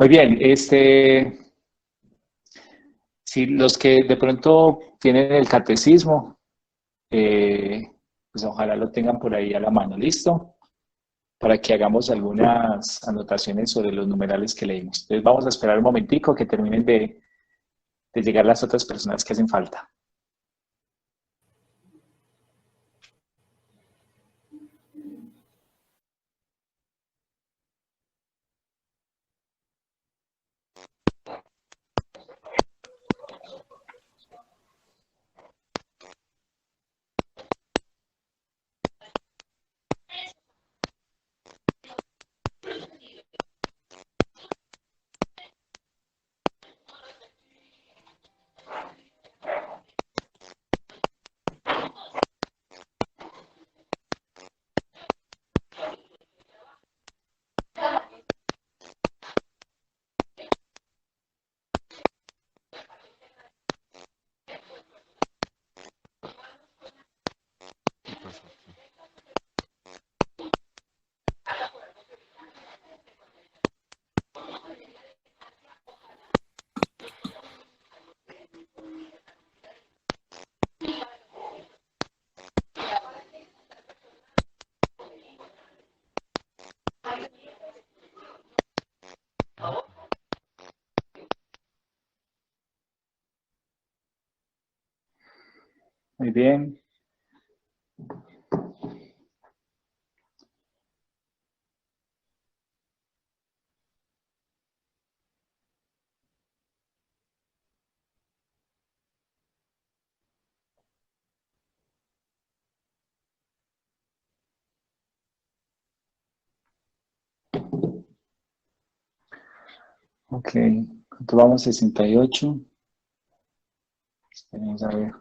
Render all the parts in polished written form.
Muy bien, si los que de pronto tienen el catecismo, pues ojalá lo tengan por ahí a la mano, ¿listo? Para que hagamos algunas anotaciones sobre los numerales que leímos. Entonces vamos a esperar un momentico que terminen de llegar las otras personas que hacen falta. Muy bien. Ok, ¿cuánto vamos? 68. Vamos a ver.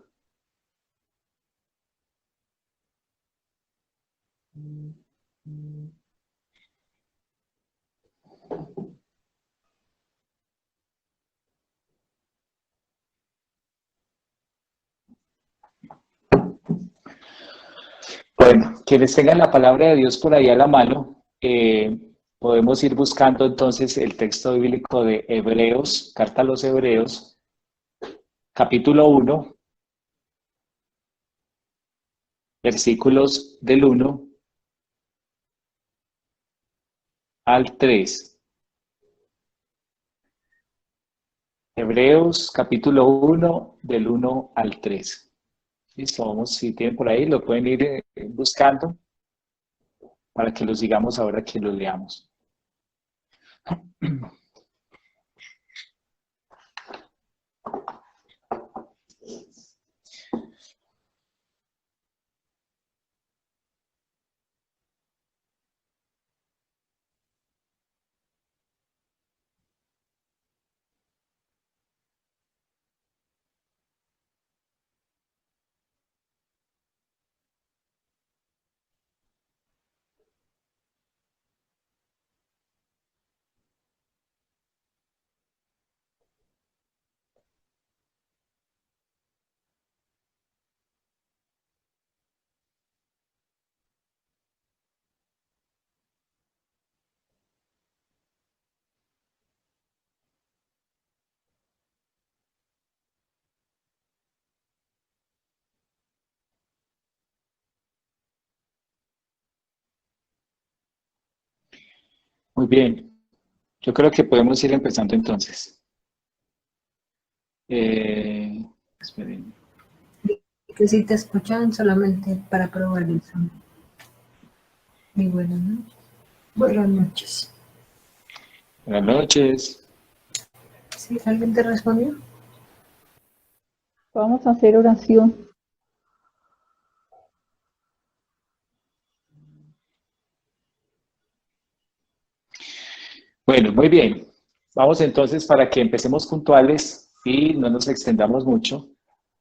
Bueno, quienes tengan la palabra de Dios por ahí a la mano, podemos ir buscando entonces el texto bíblico de Hebreos, carta a los Hebreos, capítulo 1, versículos del 1 al 3. Hebreos, capítulo 1, del 1 al 3. Listo, vamos, si tienen por ahí, lo pueden ir buscando para que los digamos ahora que los leamos. Muy bien, yo creo que podemos ir empezando entonces. Esperen. Que si te escuchan solamente para probar el sonido. Muy buenas noches. Buenas noches. Buenas noches. ¿Sí? ¿Alguien te respondió? Vamos a hacer oración. Bueno, muy bien. Vamos entonces para que empecemos puntuales y no nos extendamos mucho.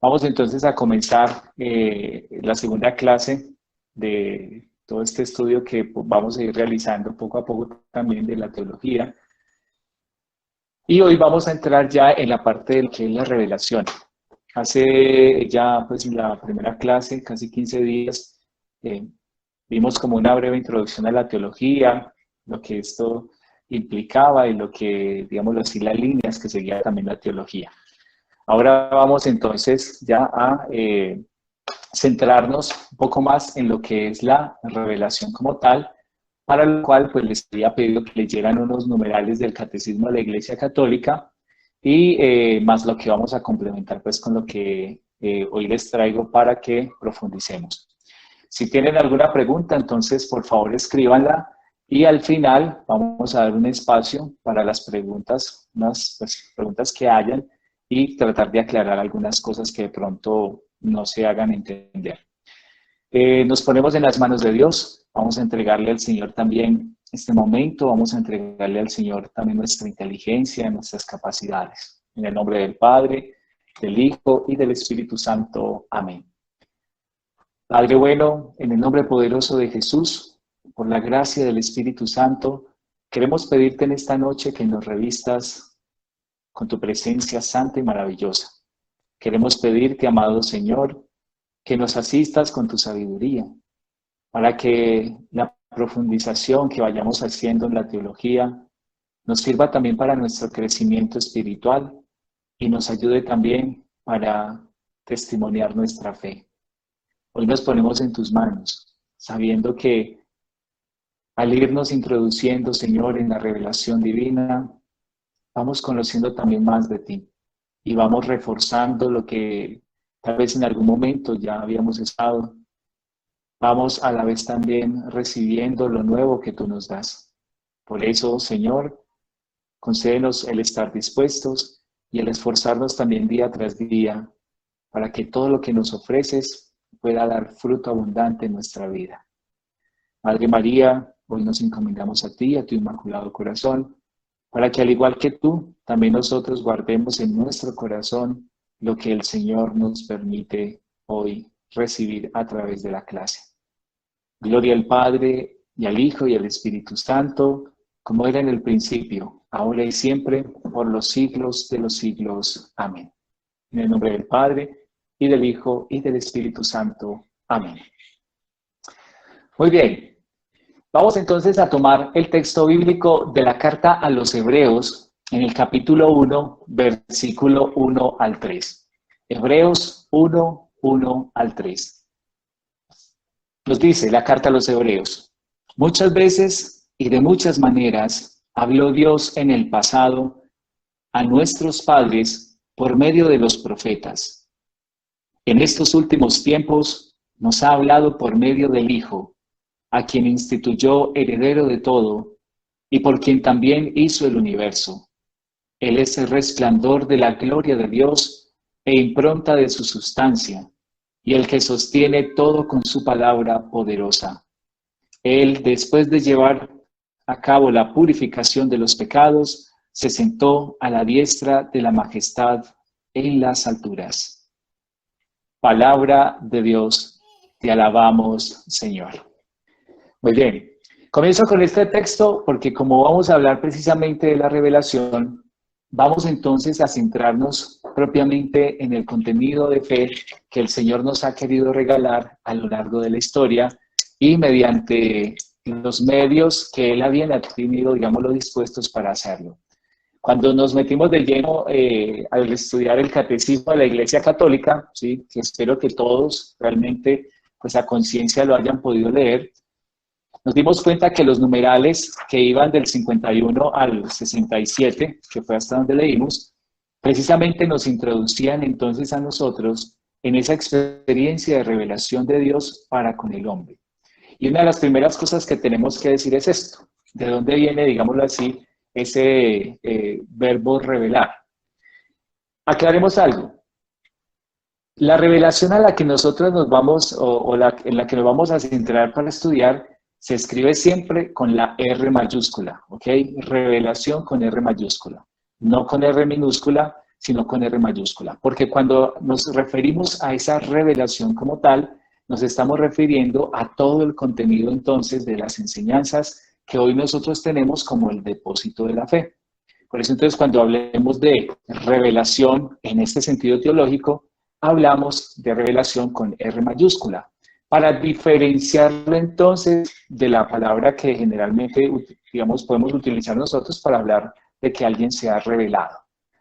Vamos entonces a comenzar la segunda clase de todo este estudio que vamos a ir realizando poco a poco también de la teología. Y hoy vamos a entrar ya en la parte de lo que es la revelación. Hace ya pues la primera clase, casi 15 días, vimos como una breve introducción a la teología, lo que esto implicaba y lo que, digámoslo así, las líneas que seguía también la teología. Ahora vamos entonces ya a centrarnos un poco más en lo que es la revelación como tal, para lo cual pues les había pedido que leyeran unos numerales del Catecismo de la Iglesia Católica y más lo que vamos a complementar pues con lo que hoy les traigo para que profundicemos. Si tienen alguna pregunta, entonces por favor escríbanla y al final vamos a dar un espacio para las preguntas, unas pues, preguntas que hayan y tratar de aclarar algunas cosas que de pronto no se hagan entender. Nos ponemos en las manos de Dios, vamos a entregarle al Señor también este momento, vamos a entregarle al Señor también nuestra inteligencia, nuestras capacidades. En el nombre del Padre, del Hijo y del Espíritu Santo. Amén. Padre bueno, en el nombre poderoso de Jesús, por la gracia del Espíritu Santo, queremos pedirte en esta noche que nos revistas con tu presencia santa y maravillosa. Queremos pedirte, amado Señor, que nos asistas con tu sabiduría, para que la profundización que vayamos haciendo en la teología nos sirva también para nuestro crecimiento espiritual y nos ayude también para testimoniar nuestra fe. Hoy nos ponemos en tus manos, sabiendo que al irnos introduciendo, Señor, en la revelación divina, vamos conociendo también más de ti y vamos reforzando lo que tal vez en algún momento ya habíamos estado. Vamos a la vez también recibiendo lo nuevo que tú nos das. Por eso, Señor, concédenos el estar dispuestos y el esforzarnos también día tras día para que todo lo que nos ofreces pueda dar fruto abundante en nuestra vida. Madre María, hoy nos encomendamos a ti, a tu inmaculado corazón, para que al igual que tú, también nosotros guardemos en nuestro corazón lo que el Señor nos permite hoy recibir a través de la clase. Gloria al Padre, y al Hijo, y al Espíritu Santo, como era en el principio, ahora y siempre, por los siglos de los siglos. Amén. En el nombre del Padre, y del Hijo, y del Espíritu Santo. Amén. Muy bien. Vamos entonces a tomar el texto bíblico de la carta a los Hebreos, en el capítulo 1, versículo 1 al 3. Hebreos 1, 1 al 3. Nos dice la carta a los Hebreos: muchas veces y de muchas maneras habló Dios en el pasado a nuestros padres por medio de los profetas. En estos últimos tiempos nos ha hablado por medio del Hijo, a quien instituyó heredero de todo y por quien también hizo el universo. Él es el resplandor de la gloria de Dios e impronta de su sustancia, y el que sostiene todo con su palabra poderosa. Él, después de llevar a cabo la purificación de los pecados, se sentó a la diestra de la majestad en las alturas. Palabra de Dios, te alabamos, Señor. Muy bien, comienzo con este texto porque como vamos a hablar precisamente de la revelación, vamos entonces a centrarnos propiamente en el contenido de fe que el Señor nos ha querido regalar a lo largo de la historia y mediante los medios que Él había tenido, digámoslo, dispuestos para hacerlo. Cuando nos metimos de lleno al estudiar el Catecismo de la Iglesia Católica, ¿sí?, que espero que todos realmente pues a conciencia lo hayan podido leer, nos dimos cuenta que los numerales que iban del 51 al 67, que fue hasta donde leímos, precisamente nos introducían entonces a nosotros en esa experiencia de revelación de Dios para con el hombre. Y una de las primeras cosas que tenemos que decir es esto: ¿de dónde viene, digámoslo así, ese verbo revelar? Aclaremos algo. La revelación a la que nosotros nos vamos, en la que nos vamos a centrar para estudiar, se escribe siempre con la R mayúscula, ¿ok? Revelación con R mayúscula. No con R minúscula, sino con R mayúscula. Porque cuando nos referimos a esa revelación como tal, nos estamos refiriendo a todo el contenido entonces de las enseñanzas que hoy nosotros tenemos como el depósito de la fe. Por eso entonces cuando hablemos de revelación en este sentido teológico, hablamos de revelación con R mayúscula. para diferenciarlo entonces de la palabra que generalmente, digamos, podemos utilizar nosotros para hablar de que alguien se ha revelado.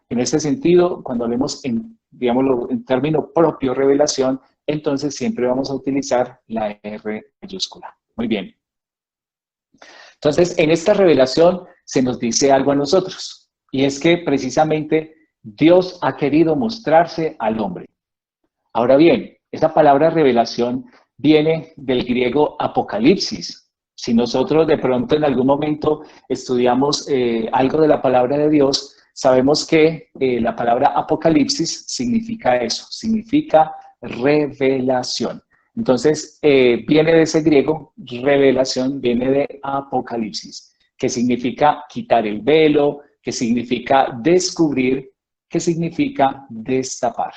En este sentido, cuando hablemos en, digámoslo, en término propio revelación, entonces siempre vamos a utilizar la R mayúscula. Muy bien. Entonces, en esta revelación se nos dice algo a nosotros, y es que precisamente Dios ha querido mostrarse al hombre. Ahora bien, esa palabra revelación viene del griego apocalipsis. Si nosotros de pronto en algún momento estudiamos algo de la palabra de Dios, sabemos que la palabra apocalipsis significa eso, significa revelación. Entonces, viene de ese griego, revelación, viene de apocalipsis, que significa quitar el velo, que significa descubrir, que significa destapar.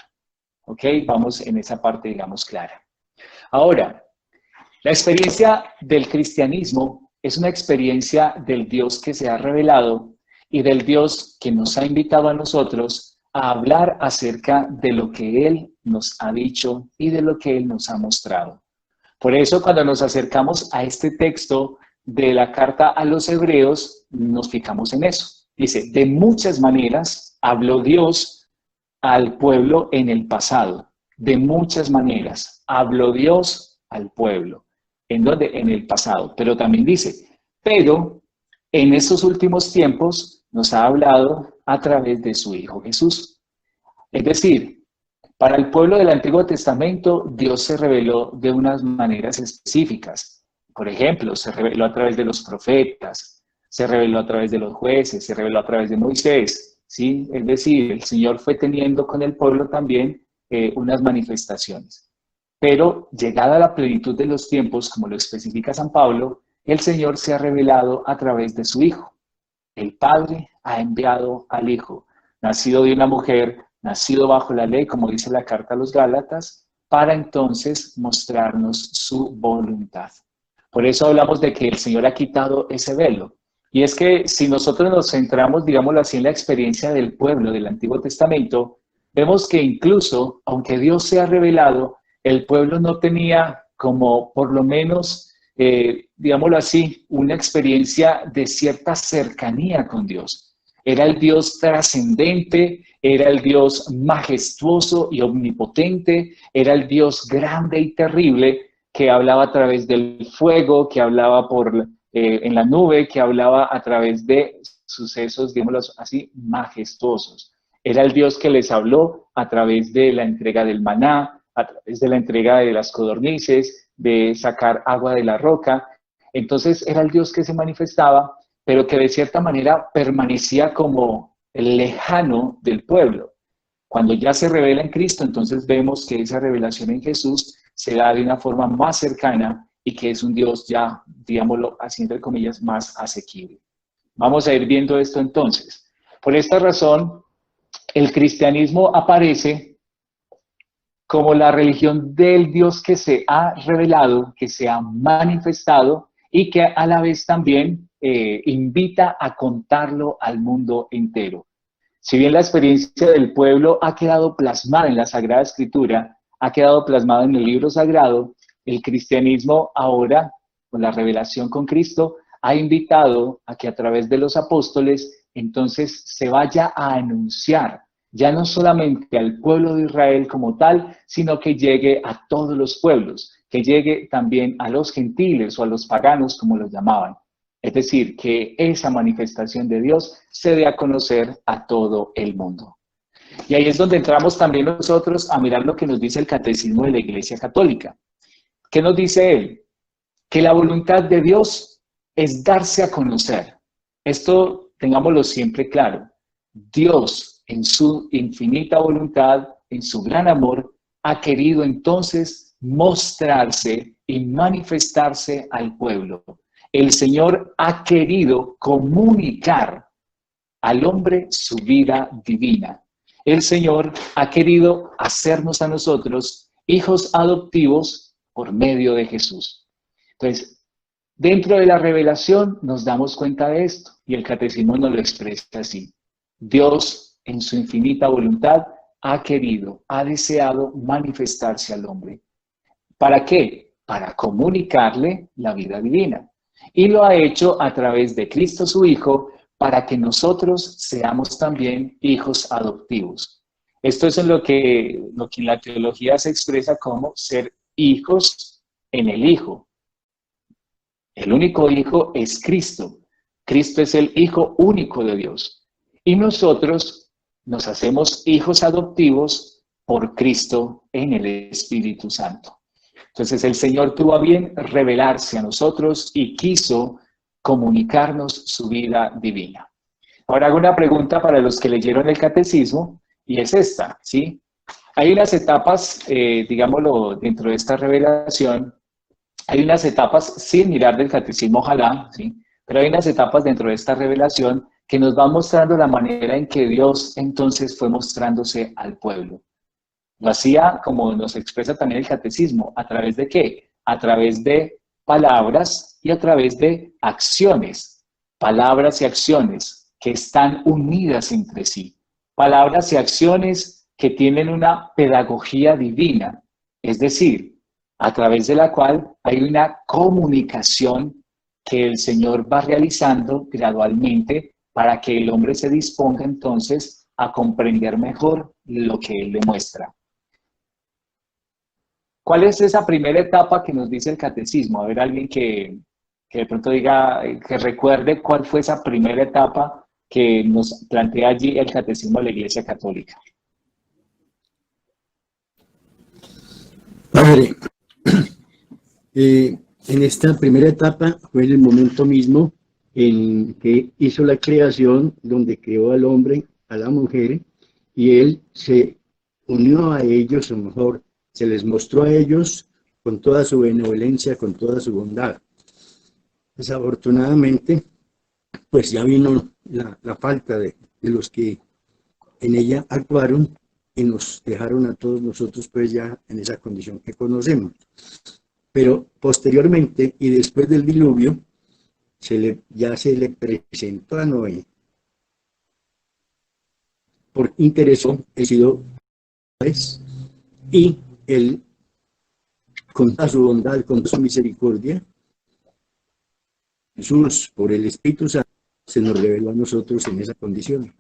¿Ok? Vamos en esa parte, digamos, clara. Ahora, la experiencia del cristianismo es una experiencia del Dios que se ha revelado y del Dios que nos ha invitado a nosotros a hablar acerca de lo que Él nos ha dicho y de lo que Él nos ha mostrado. Por eso, cuando nos acercamos a este texto de la carta a los hebreos, nos fijamos en eso. Dice, de muchas maneras habló Dios al pueblo en el pasado. De muchas maneras habló Dios al pueblo. ¿En dónde? En el pasado. Pero también dice, pero en estos últimos tiempos nos ha hablado a través de su Hijo Jesús. Es decir, para el pueblo del Antiguo Testamento, Dios se reveló de unas maneras específicas. Por ejemplo, se reveló a través de los profetas, se reveló a través de los jueces, se reveló a través de Moisés, ¿sí? Es decir, el Señor fue teniendo con el pueblo también unas manifestaciones. Pero llegada la plenitud de los tiempos, como lo especifica San Pablo, el Señor se ha revelado a través de su Hijo. El Padre ha enviado al Hijo, nacido de una mujer, nacido bajo la ley, como dice la carta a los Gálatas, para entonces mostrarnos su voluntad. Por eso hablamos de que el Señor ha quitado ese velo. Y es que si nosotros nos centramos, digámoslo así, en la experiencia del pueblo del Antiguo Testamento, vemos que incluso, aunque Dios se ha revelado, el pueblo no tenía como por lo menos, digámoslo así, una experiencia de cierta cercanía con Dios. Era el Dios trascendente, era el Dios majestuoso y omnipotente, era el Dios grande y terrible que hablaba a través del fuego, que hablaba en la nube, que hablaba a través de sucesos, digámoslo así, majestuosos. Era el Dios que les habló a través de la entrega del maná, a través de la entrega de las codornices, de sacar agua de la roca. Entonces era el Dios que se manifestaba, pero que de cierta manera permanecía como lejano del pueblo. Cuando ya se revela en Cristo, entonces vemos que esa revelación en Jesús se da de una forma más cercana y que es un Dios ya, digámoslo así entre comillas, más asequible. Vamos a ir viendo esto entonces. Por esta razón, el cristianismo aparece como la religión del Dios que se ha revelado, que se ha manifestado y que a la vez también invita a contarlo al mundo entero. Si bien la experiencia del pueblo ha quedado plasmada en la Sagrada Escritura, ha quedado plasmada en el libro sagrado, el cristianismo ahora, con la revelación con Cristo, ha invitado a que a través de los apóstoles entonces se vaya a anunciar, ya no solamente al pueblo de Israel como tal, sino que llegue a todos los pueblos, que llegue también a los gentiles o a los paganos, como los llamaban. Es decir, que esa manifestación de Dios se dé a conocer a todo el mundo. Y ahí es donde entramos también nosotros a mirar lo que nos dice el Catecismo de la Iglesia Católica. ¿Qué nos dice él? Que la voluntad de Dios es darse a conocer. Esto tengámoslo siempre claro. Dios, en su infinita voluntad, en su gran amor, ha querido entonces mostrarse y manifestarse al pueblo. El Señor ha querido comunicar al hombre su vida divina. El Señor ha querido hacernos a nosotros hijos adoptivos por medio de Jesús. Entonces, dentro de la revelación nos damos cuenta de esto y el catecismo nos lo expresa así. Dios, en su infinita voluntad, ha querido, ha deseado manifestarse al hombre. ¿Para qué? para comunicarle la vida divina. Y lo ha hecho a través de Cristo su Hijo, para que nosotros seamos también hijos adoptivos. Esto es lo que en la teología se expresa como ser hijos en el Hijo. El único Hijo es Cristo. Cristo es el Hijo único de Dios. Y nosotros nos hacemos hijos adoptivos por Cristo en el Espíritu Santo. Entonces el Señor tuvo a bien revelarse a nosotros y quiso comunicarnos su vida divina. Ahora hago una pregunta para los que leyeron el catecismo y es esta, ¿sí? Hay unas etapas, digámoslo, dentro de esta revelación, hay unas etapas, sin mirar del catecismo, ojalá, ¿sí? Pero hay unas etapas dentro de esta revelación que nos van mostrando la manera en que Dios entonces fue mostrándose al pueblo. Lo hacía, como nos expresa también el catecismo, ¿a través de qué? A través de palabras y a través de acciones. Palabras y acciones que están unidas entre sí. Palabras y acciones que tienen una pedagogía divina, es decir, a través de la cual hay una comunicación que el Señor va realizando gradualmente para que el hombre se disponga entonces a comprender mejor lo que Él le muestra. ¿Cuál es esa primera etapa que nos dice el catecismo? A ver, alguien que de pronto diga, que recuerde cuál fue esa primera etapa que nos plantea allí el catecismo de la Iglesia Católica. Padre, en esta primera etapa fue en el momento mismo en que hizo la creación, donde creó al hombre, a la mujer, y él se unió a ellos, o mejor, se les mostró a ellos con toda su benevolencia, con toda su bondad. Desafortunadamente, pues ya vino la falta de los que en ella actuaron y nos dejaron a todos nosotros pues ya en esa condición que conocemos. Pero posteriormente y después del diluvio, ya se le presentó a Noé. Por interés he sido y él, con toda su bondad, con su misericordia, Jesús, por el Espíritu Santo, se nos reveló a nosotros en esa condición.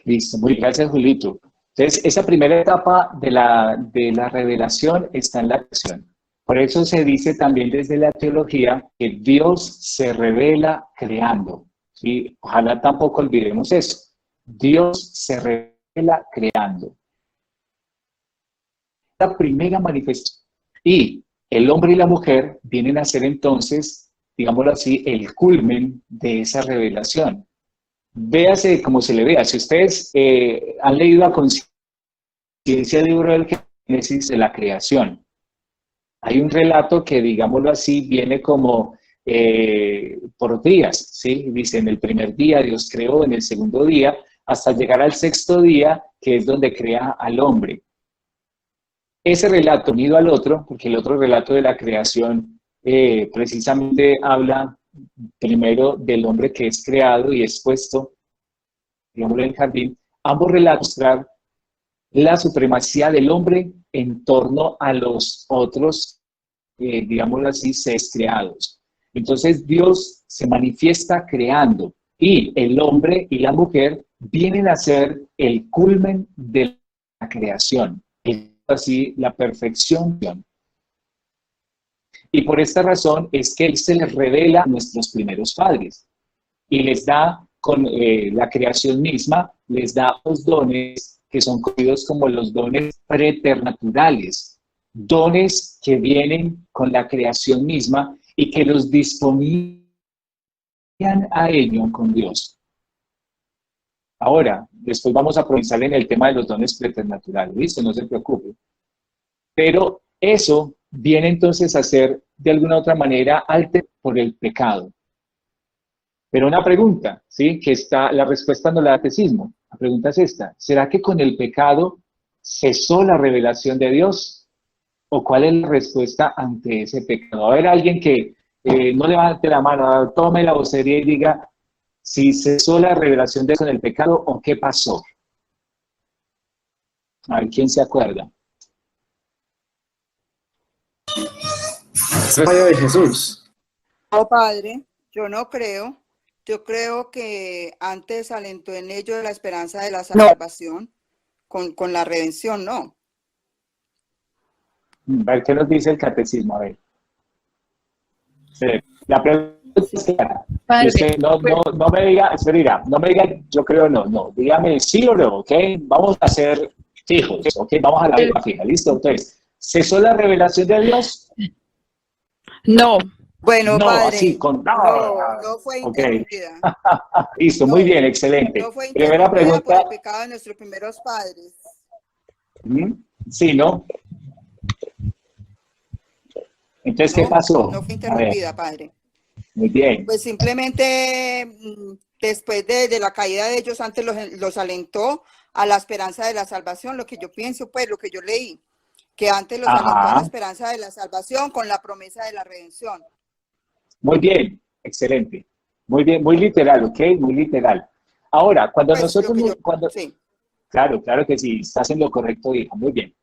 Listo, muy bien, gracias, Julito. Entonces, esa primera etapa de la revelación está en la acción. Por eso se dice también desde la teología que Dios se revela creando, ¿sí? Ojalá tampoco olvidemos eso. Dios se revela creando. La primera manifestación. Y el hombre y la mujer vienen a ser entonces, digámoslo así, el culmen de esa revelación. Véase como se le vea. Si ustedes han leído a conciencia el libro del Génesis de la creación, hay un relato que, digámoslo así, viene como por días, ¿sí? Dice, en el primer día Dios creó, en el segundo día, hasta llegar al sexto día, que es donde crea al hombre. Ese relato unido al otro, porque el otro relato de la creación precisamente habla primero del hombre que es creado y es puesto, digamos, en el jardín. Ambos relatos mostrar la supremacía del hombre en torno a los otros, digámoslo así, seres creados. Entonces Dios se manifiesta creando y el hombre y la mujer vienen a ser el culmen de la creación, así la perfección. Y por esta razón es que Él se les revela a nuestros primeros padres y les da, con la creación misma, les da los dones que son conocidos como los dones preternaturales, dones que vienen con la creación misma y que los disponían a ello con Dios. Ahora, después vamos a profundizar en el tema de los dones preternaturales, ¿listo? No se preocupe. Pero eso viene entonces a ser, de alguna u otra manera, alterado por el pecado. Pero una pregunta, ¿sí? Que está, la respuesta no la da el catecismo. La pregunta es esta: ¿será que con el pecado cesó la revelación de Dios? ¿O cuál es la respuesta ante ese pecado? A ver, alguien que no levante la mano, tome la vocería y diga si cesó la revelación de Dios con el pecado o qué pasó. A ver, ¿quién se acuerda? Rayo de Jesús. No, padre, yo no creo. Yo creo que antes alentó en ellos la esperanza de la salvación con la redención, ¿no? A ver qué nos dice el catecismo, a ver. Sí, la pregunta es clara. Y usted no me diga, espera, no me diga yo creo no, dígame sí o no, ¿ok? Vamos a ser fijos, ¿ok? Vamos a la misma fija, ¿listo? Entonces, ¿cesó la revelación de Dios? No. Bueno, No, padre, así, no fue ok. interrumpida. Listo, muy bien, excelente. No fue Primera interrumpida por pregunta. el pecado de nuestros primeros padres. Sí, ¿no? Entonces, ¿qué pasó? No fue interrumpida, padre. Muy bien. Pues simplemente después de la caída de ellos, antes los alentó a la esperanza de la salvación, lo que yo pienso, pues, lo que yo leí, que antes los alentó a la esperanza de la salvación con la promesa de la redención. Muy bien, excelente. Muy bien, muy literal, ¿ok? Muy literal. Ahora, cuando Pues, nosotros... sí. Claro, claro que sí, estás en lo correcto, hija, muy bien.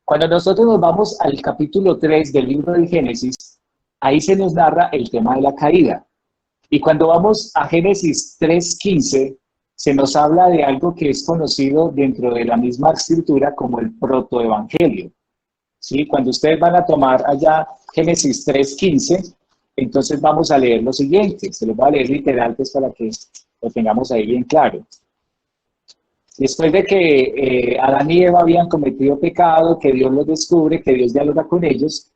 Cuando nosotros nos vamos al capítulo 3 del libro del Génesis, ahí se nos narra el tema de la caída. Y cuando vamos a Génesis 3:15, se nos habla de algo que es conocido dentro de la misma escritura como el protoevangelio. ¿Sí? Cuando ustedes van a tomar allá Génesis 3:15, entonces vamos a leer lo siguiente. Se los voy a leer literal pues, para que lo tengamos ahí bien claro. Después de que Adán y Eva habían cometido pecado, que Dios los descubre, que Dios dialoga con ellos,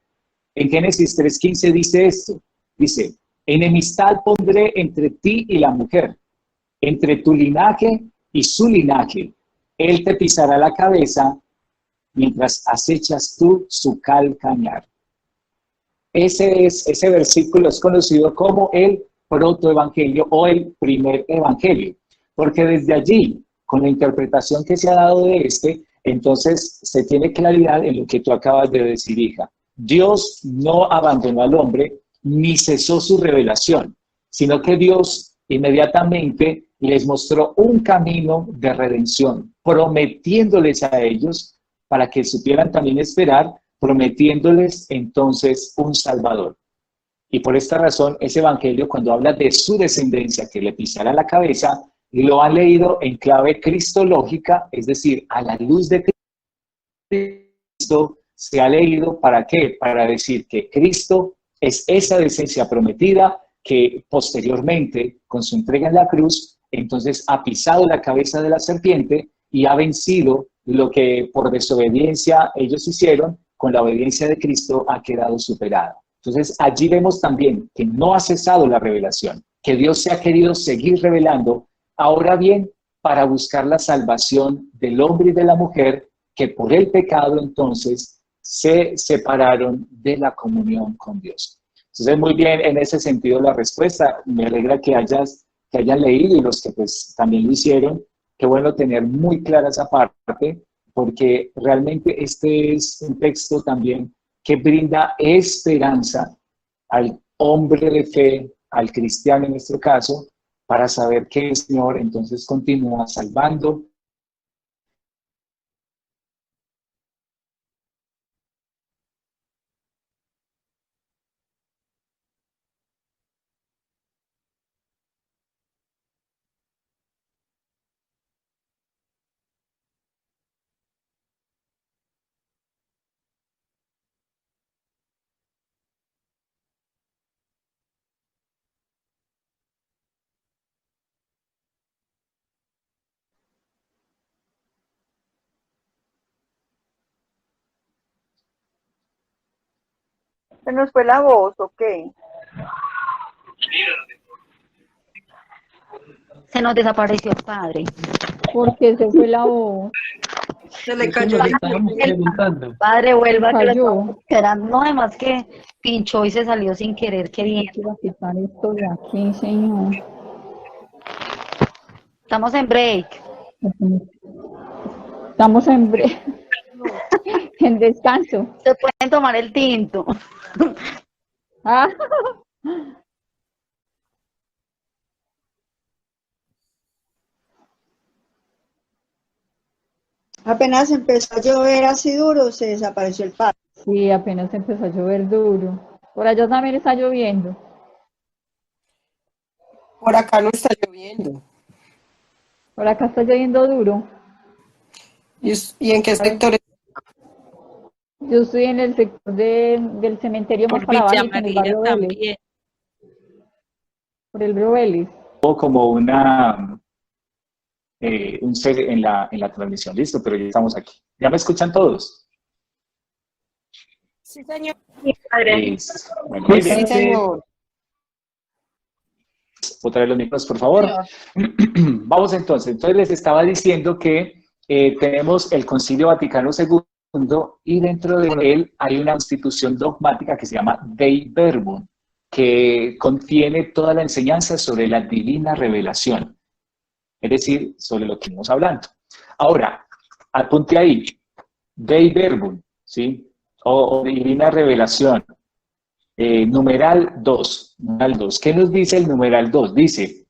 en Génesis 3:15 dice esto, dice, enemistad pondré entre ti y la mujer, entre tu linaje y su linaje. Él te pisará la cabeza mientras acechas tú su calcañar. Ese versículo es conocido como el protoevangelio o el primer evangelio, porque desde allí, con la interpretación que se ha dado de entonces se tiene claridad en lo que tú acabas de decir, hija. Dios no abandonó al hombre ni cesó su revelación, sino que Dios inmediatamente les mostró un camino de redención, prometiéndoles a ellos para que supieran también esperar, prometiéndoles entonces un Salvador. Y por esta razón, ese evangelio, cuando habla de su descendencia que le pisará la cabeza, lo han leído en clave cristológica, es decir, a la luz de Cristo se ha leído ¿para qué? Para decir que Cristo es esa descendencia prometida que posteriormente, con su entrega en la cruz, entonces ha pisado la cabeza de la serpiente y ha vencido lo que por desobediencia ellos hicieron, con la obediencia de Cristo ha quedado superado. Entonces allí vemos también que no ha cesado la revelación, que Dios se ha querido seguir revelando, ahora bien, para buscar la salvación del hombre y de la mujer que por el pecado entonces se separaron de la comunión con Dios. Entonces, muy bien, en ese sentido la respuesta. Me alegra que hayan leído y los que pues también lo hicieron. Qué bueno tener muy clara esa parte, porque realmente este es un texto también que brinda esperanza al hombre de fe, al cristiano en nuestro caso, para saber que el Señor entonces continúa salvando. ¿Se nos fue la voz o qué? Se nos desapareció el padre. Porque se fue la voz. Se le cayó la preguntando. Padre, vuelva que lo Cayó. estamos esperando. No, además que pinchó y se salió sin querer queriendo. Quiero quitar esto de aquí, señor. Estamos en break. Estamos en en descanso. Se pueden tomar el tinto. Ah, Apenas empezó a llover así duro, se desapareció el padre. sí, apenas empezó a llover duro. Por allá también está lloviendo. Por acá no está lloviendo. Por acá está lloviendo duro. ¿Y en qué sector? Yo estoy en el sector del cementerio más Por para Villa abajo, en el María barrio Vélez, también. por el barrio Vélez. Como un ser en la transmisión, listo, pero ya estamos aquí. ¿Ya me escuchan todos? Sí, señor. Listo. Bueno, muy bien. Sí, señor. Otra vez los micrófonos, por favor. Vamos entonces. Entonces les estaba diciendo que tenemos el Concilio Vaticano II y dentro de él hay una institución dogmática que se llama Dei Verbum, que contiene toda la enseñanza sobre la divina revelación, es decir, sobre lo que estamos hablando. Ahora, apunte ahí, Dei Verbum, ¿sí? O divina revelación. Numeral 2. ¿Qué nos dice el numeral 2? Dice,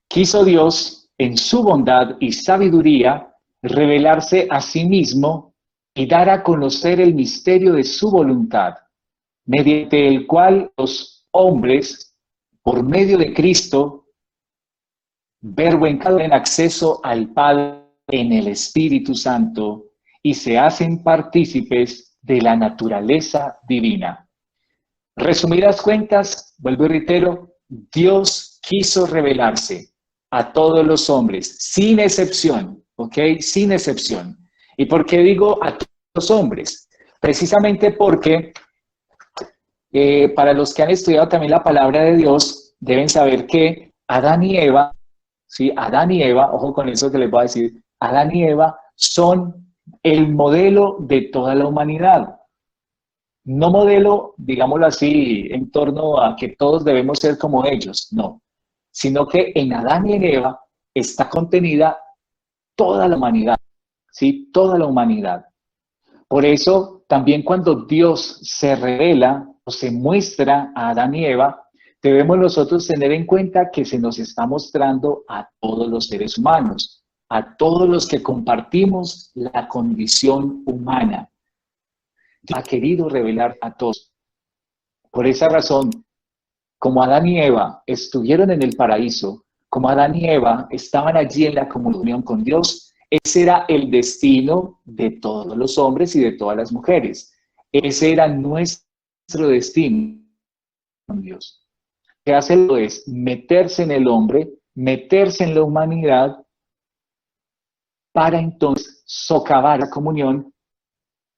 quiso Dios, en su bondad y sabiduría, revelarse a sí mismo y dar a conocer el misterio de su voluntad, mediante el cual los hombres, por medio de Cristo, verbo encarnado, en acceso al Padre en el Espíritu Santo y se hacen partícipes de la naturaleza divina. Resumidas cuentas, vuelvo y reitero, Dios quiso revelarse a todos los hombres, sin excepción, ¿ok? Sin excepción. ¿Y por qué digo a todos los hombres? Precisamente porque para los que han estudiado también la palabra de Dios, deben saber que Adán y Eva, ¿sí? Adán y Eva, ojo con eso que les voy a decir, Adán y Eva son el modelo de toda la humanidad. No modelo, digámoslo así, en torno a que todos debemos ser como ellos, no, sino que en Adán y en Eva está contenida toda la humanidad, ¿sí? Toda la humanidad. Por eso, también cuando Dios se revela o se muestra a Adán y Eva, debemos nosotros tener en cuenta que se nos está mostrando a todos los seres humanos, a todos los que compartimos la condición humana. Ha querido revelar a todos. Por esa razón, como Adán y Eva estuvieron en el paraíso, como Adán y Eva estaban allí en la comunión con Dios, ese era el destino de todos los hombres y de todas las mujeres. Ese era nuestro destino con Dios. Lo que hace es meterse en el hombre, meterse en la humanidad, para entonces socavar la comunión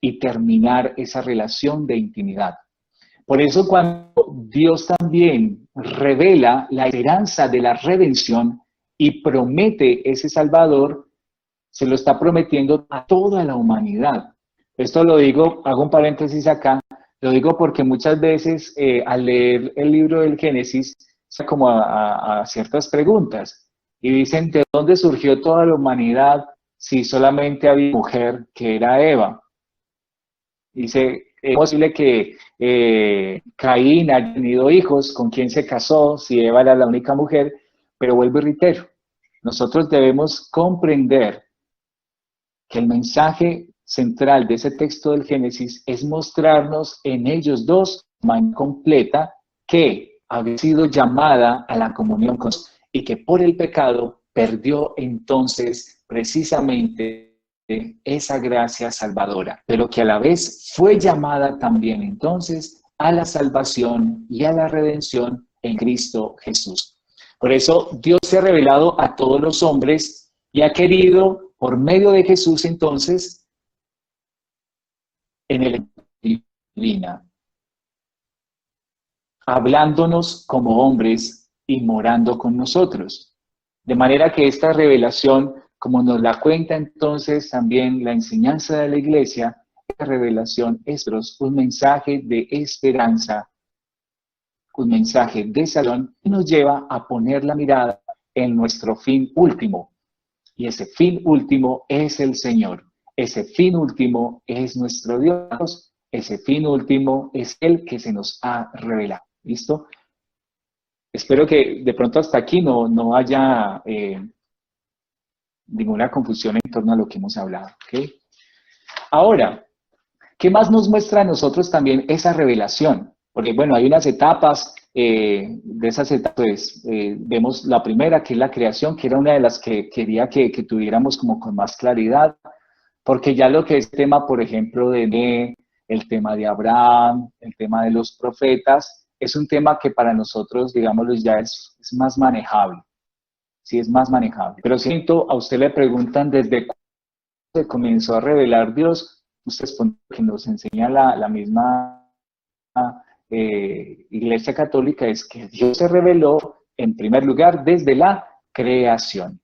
y terminar esa relación de intimidad. Por eso cuando Dios también revela la esperanza de la redención y promete ese Salvador, se lo está prometiendo a toda la humanidad. Esto lo digo, hago un paréntesis acá, lo digo porque muchas veces al leer el libro del Génesis, se como a ciertas preguntas y dicen, ¿de dónde surgió toda la humanidad si solamente había una mujer que era Eva? Dice, es posible que Caín haya tenido hijos, con quién se casó, si Eva era la única mujer, pero vuelvo y reitero, nosotros debemos comprender que el mensaje central de ese texto del Génesis es mostrarnos en ellos dos, manera completa, que había sido llamada a la comunión con Dios y que por el pecado perdió entonces precisamente esa gracia salvadora, pero que a la vez fue llamada también entonces a la salvación y a la redención en Cristo Jesús. Por eso Dios se ha revelado a todos los hombres y ha querido, por medio de Jesús entonces, en el divina, hablándonos como hombres y morando con nosotros. De manera que esta revelación, como nos la cuenta entonces también la enseñanza de la Iglesia, esta revelación es un mensaje de esperanza, un mensaje de salvación que nos lleva a poner la mirada en nuestro fin último. Y ese fin último es el Señor. Ese fin último es nuestro Dios. Ese fin último es el que se nos ha revelado. ¿Listo? Espero que de pronto hasta aquí no haya ninguna confusión en torno a lo que hemos hablado. ¿Okay? Ahora, ¿qué más nos muestra a nosotros también esa revelación? Porque bueno, hay unas etapas, de esas etapas, pues, vemos la primera, que es la creación, que era una de las que quería que tuviéramos como con más claridad, porque ya lo que es tema, por ejemplo, de Noé, el tema de Abraham, el tema de los profetas, es un tema que para nosotros, digámoslo, ya es más manejable, sí es más manejable. Pero siento, a usted le preguntan desde cuándo se comenzó a revelar Dios, usted responde que nos enseña la misma Iglesia Católica, es que Dios se reveló en primer lugar desde la creación.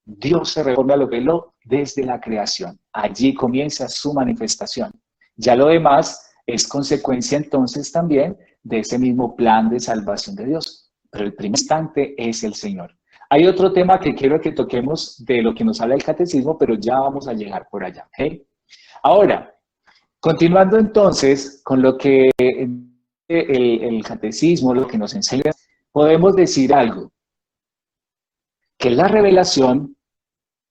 Dios se reveló desde la creación. Allí comienza su manifestación. Ya lo demás es consecuencia entonces también de ese mismo plan de salvación de Dios. Pero el primer instante es el Señor. Hay otro tema que quiero que toquemos de lo que nos habla el catecismo, pero ya vamos a llegar por allá, ¿ok? Ahora, continuando entonces con lo que el catecismo, lo que nos enseña, podemos decir algo, que la revelación,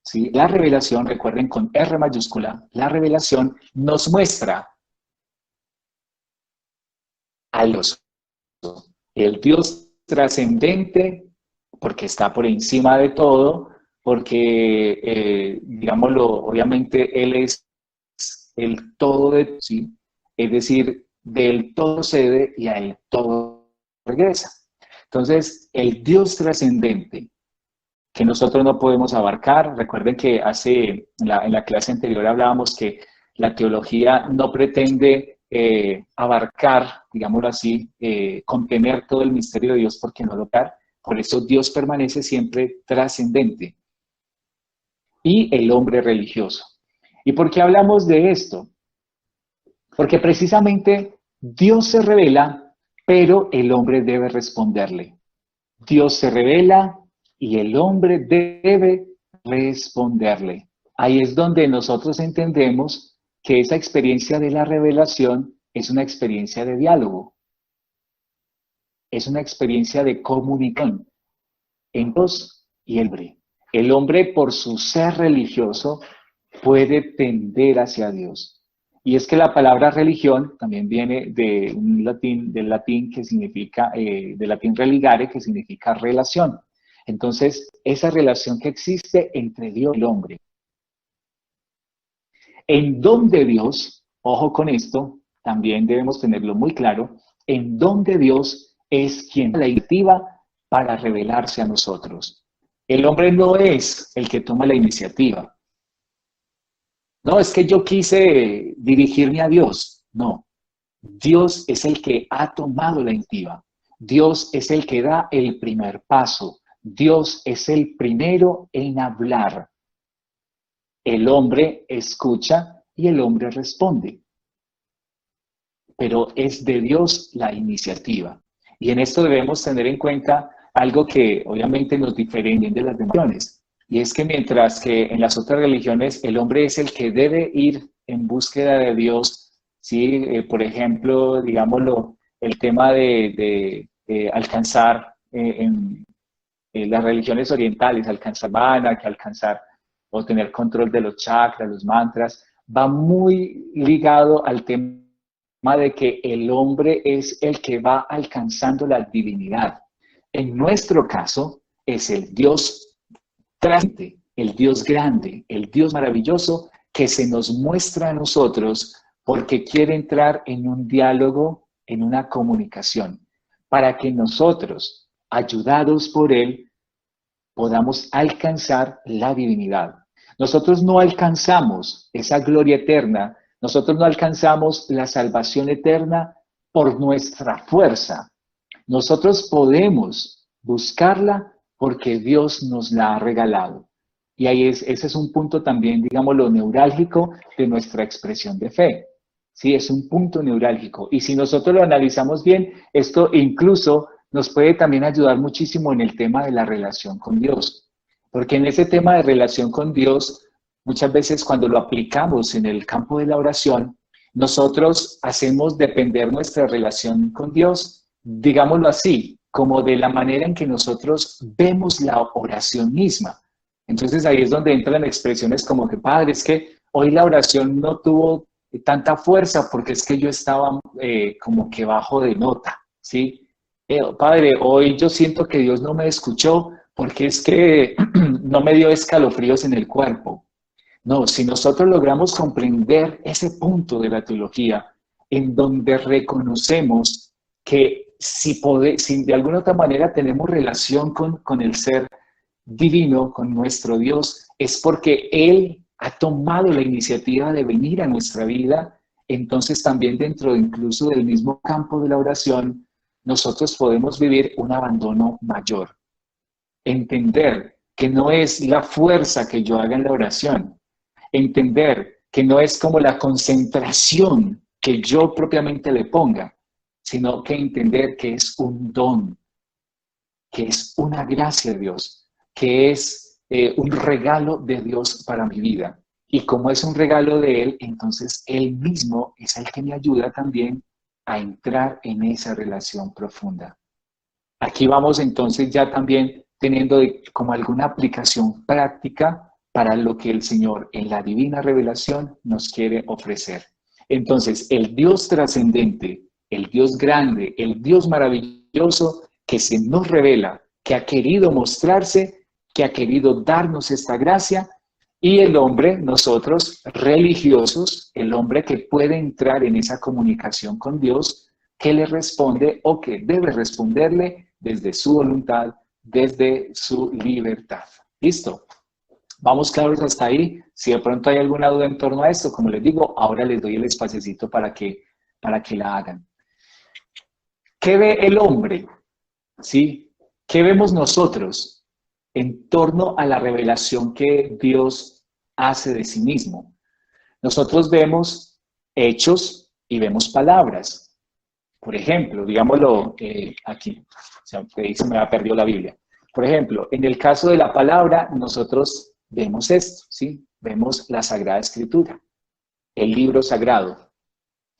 ¿sí? La revelación, recuerden con R mayúscula, la revelación nos muestra a Dios, el Dios trascendente, porque está por encima de todo, porque, digámoslo, obviamente Él es el todo de sí, es decir, del todo cede y a Él todo regresa. Entonces, el Dios trascendente, que nosotros no podemos abarcar. Recuerden que en la clase anterior hablábamos que la teología no pretende abarcar, digámoslo así, contener todo el misterio de Dios porque no lo da. Por eso Dios permanece siempre trascendente. Y el hombre religioso. ¿Y por qué hablamos de esto? Porque precisamente Dios se revela, pero el hombre debe responderle. Dios se revela y el hombre debe responderle. Ahí es donde nosotros entendemos que esa experiencia de la revelación es una experiencia de diálogo. Es una experiencia de comunicación en Dios y el hombre. El hombre, por su ser religioso, puede tender hacia Dios. Y es que la palabra religión también viene de del latín que significa, del latín religare, que significa relación. Entonces, esa relación que existe entre Dios y el hombre. En don de Dios, ojo con esto, también debemos tenerlo muy claro, en don de Dios es quien la iniciativa para revelarse a nosotros. El hombre no es el que toma la iniciativa. No, es que yo quise dirigirme a Dios. No, Dios es el que ha tomado la iniciativa. Dios es el que da el primer paso. Dios es el primero en hablar. El hombre escucha y el hombre responde. Pero es de Dios la iniciativa. Y en esto debemos tener en cuenta algo que obviamente nos diferencia de las demás religiones. Y es que mientras que en las otras religiones el hombre es el que debe ir en búsqueda de Dios, ¿sí? Por ejemplo, digámoslo, el tema de alcanzar en las religiones orientales, alcanzar Vana, que alcanzar o tener control de los chakras, los mantras, va muy ligado al tema de que el hombre es el que va alcanzando la divinidad. En nuestro caso, es el Dios trascendente, el Dios grande, el Dios maravilloso que se nos muestra a nosotros porque quiere entrar en un diálogo, en una comunicación, para que nosotros, ayudados por Él, podamos alcanzar la divinidad. Nosotros no alcanzamos esa gloria eterna, nosotros no alcanzamos la salvación eterna por nuestra fuerza. Nosotros podemos buscarla porque Dios nos la ha regalado. Y ahí ese es un punto también, digamos, lo neurálgico de nuestra expresión de fe. Sí, es un punto neurálgico. Y si nosotros lo analizamos bien, esto incluso nos puede también ayudar muchísimo en el tema de la relación con Dios. Porque en ese tema de relación con Dios, muchas veces cuando lo aplicamos en el campo de la oración, nosotros hacemos depender nuestra relación con Dios, digámoslo así, como de la manera en que nosotros vemos la oración misma. Entonces ahí es donde entran expresiones como que, Padre, es que hoy la oración no tuvo tanta fuerza porque es que yo estaba como que bajo de nota, ¿sí? Padre, hoy yo siento que Dios no me escuchó porque es que no me dio escalofríos en el cuerpo. No, si nosotros logramos comprender ese punto de la teología en donde reconocemos que si de alguna otra manera tenemos relación con el ser divino, con nuestro Dios, es porque Él ha tomado la iniciativa de venir a nuestra vida. Entonces también dentro incluso del mismo campo de la oración, nosotros podemos vivir un abandono mayor. Entender que no es la fuerza que yo haga en la oración. Entender que no es como la concentración que yo propiamente le ponga, sino que entender que es un don, que es una gracia de Dios, que es un regalo de Dios para mi vida. Y como es un regalo de Él, entonces Él mismo es el que me ayuda también a entrar en esa relación profunda. Aquí vamos entonces ya también teniendo como alguna aplicación práctica para lo que el Señor en la divina revelación nos quiere ofrecer. Entonces, el Dios trascendente, el Dios grande, el Dios maravilloso que se nos revela, que ha querido mostrarse, que ha querido darnos esta gracia, y el hombre, nosotros religiosos, el hombre que puede entrar en esa comunicación con Dios, que le responde o que debe responderle desde su voluntad, desde su libertad. ¿Listo? Vamos claros hasta ahí. Si de pronto hay alguna duda en torno a esto, como les digo, ahora les doy el espacecito para que la hagan. ¿Qué ve el hombre? ¿Sí? ¿Qué vemos nosotros en torno a la revelación que Dios hace de sí mismo? Nosotros vemos hechos y vemos palabras. Por ejemplo, digámoslo aquí, se me ha perdido la Biblia. Por ejemplo, en el caso de la palabra, nosotros vemos esto, ¿sí? Vemos la Sagrada Escritura, el libro sagrado.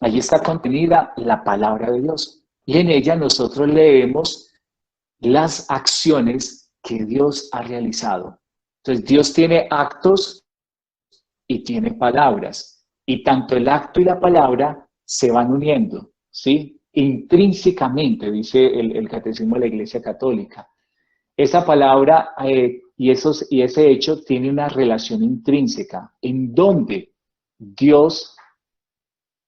Allí está contenida la palabra de Dios. Y en ella nosotros leemos las acciones que Dios ha realizado. Entonces, Dios tiene actos y tiene palabras. Y tanto el acto y la palabra se van uniendo, ¿sí? Intrínsecamente, dice el Catecismo de la Iglesia Católica. Esa palabra y ese hecho tiene una relación intrínseca en donde Dios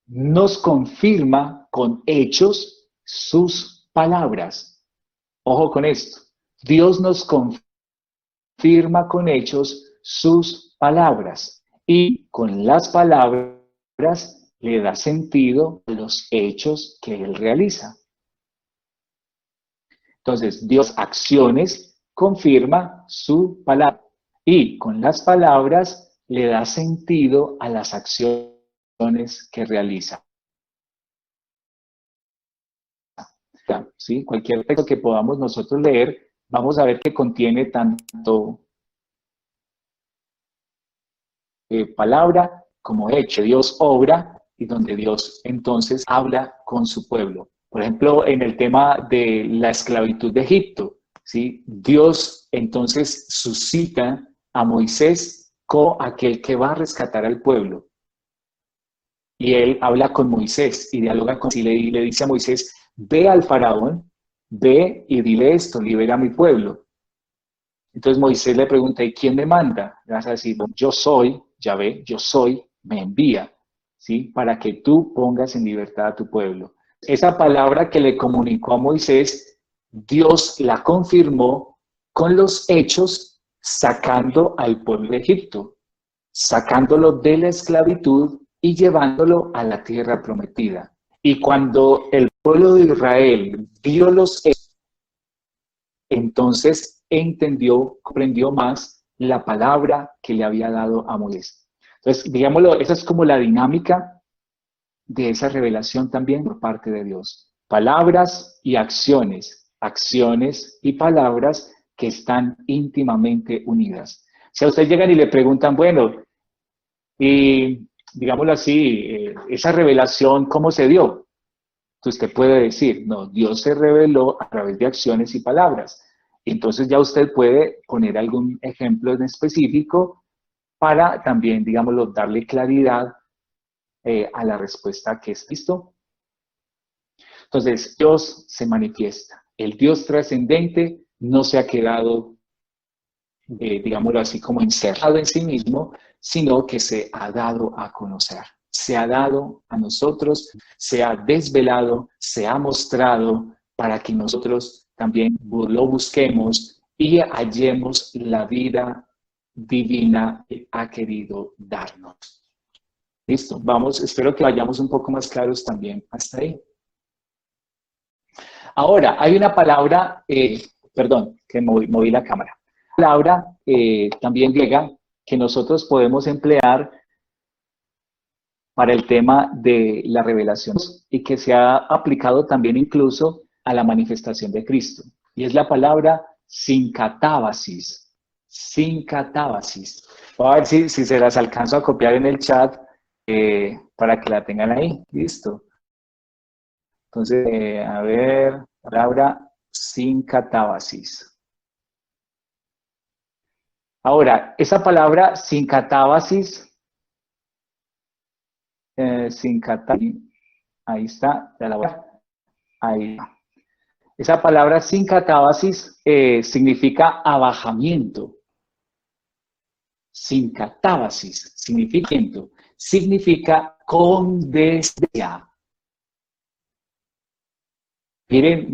nos confirma con hechos sus palabras. Ojo con esto. Dios nos confirma con hechos sus palabras y con las palabras le da sentido a los hechos que Él realiza. Entonces, Dios acciones confirma su palabra y con las palabras le da sentido a las acciones que realiza. ¿Sí? Cualquier texto que podamos nosotros leer, vamos a ver que contiene tanto palabra como hecho. Dios obra y donde Dios entonces habla con su pueblo. Por ejemplo, en el tema de la esclavitud de Egipto, ¿sí? Dios entonces suscita a Moisés como aquel que va a rescatar al pueblo. Y él habla con Moisés y dialoga con él y le dice a Moisés, ve al faraón, ve y dile esto, libera a mi pueblo. Entonces Moisés le pregunta, ¿y quién me manda? Le vas a decir, yo soy, Yahvé, yo soy, me envía, ¿sí? Para que tú pongas en libertad a tu pueblo. Esa palabra que le comunicó a Moisés, Dios la confirmó con los hechos sacando al pueblo de Egipto, sacándolo de la esclavitud y llevándolo a la tierra prometida. Y cuando el pueblo de Israel vio los hechos, entonces entendió, comprendió más la palabra que le había dado a Moisés. Entonces, digámoslo, esa es como la dinámica de esa revelación también por parte de Dios. Palabras y acciones, acciones y palabras que están íntimamente unidas. Si a usted llegan y le preguntan, bueno, y digámoslo así, esa revelación, ¿cómo se dio? Entonces usted puede decir, no, Dios se reveló a través de acciones y palabras. Entonces ya usted puede poner algún ejemplo en específico para también, digámoslo, darle claridad a la respuesta que es Cristo. Entonces, Dios se manifiesta. El Dios trascendente no se ha quedado, digámoslo así, como encerrado en sí mismo, sino que se ha dado a conocer. Se ha dado a nosotros, se ha desvelado, se ha mostrado para que nosotros también lo busquemos y hallemos la vida divina que ha querido darnos. Listo, vamos, espero que vayamos un poco más claros también hasta ahí. Ahora, hay una palabra, perdón, que moví la cámara. Palabra también griega que nosotros podemos emplear para el tema de la revelación y que se ha aplicado también incluso a la manifestación de Cristo. Y es la palabra sincatábasis. Sincatábasis. Voy a ver si se las alcanzo a copiar en el chat para que la tengan ahí. Listo. Entonces, a ver, palabra sincatábasis. Ahora, esa palabra sincatábasis, ahí está, ya la voy a, ahí. Esa palabra sincatábasis significa abajamiento. Sincatábasis significa condescendencia. Miren,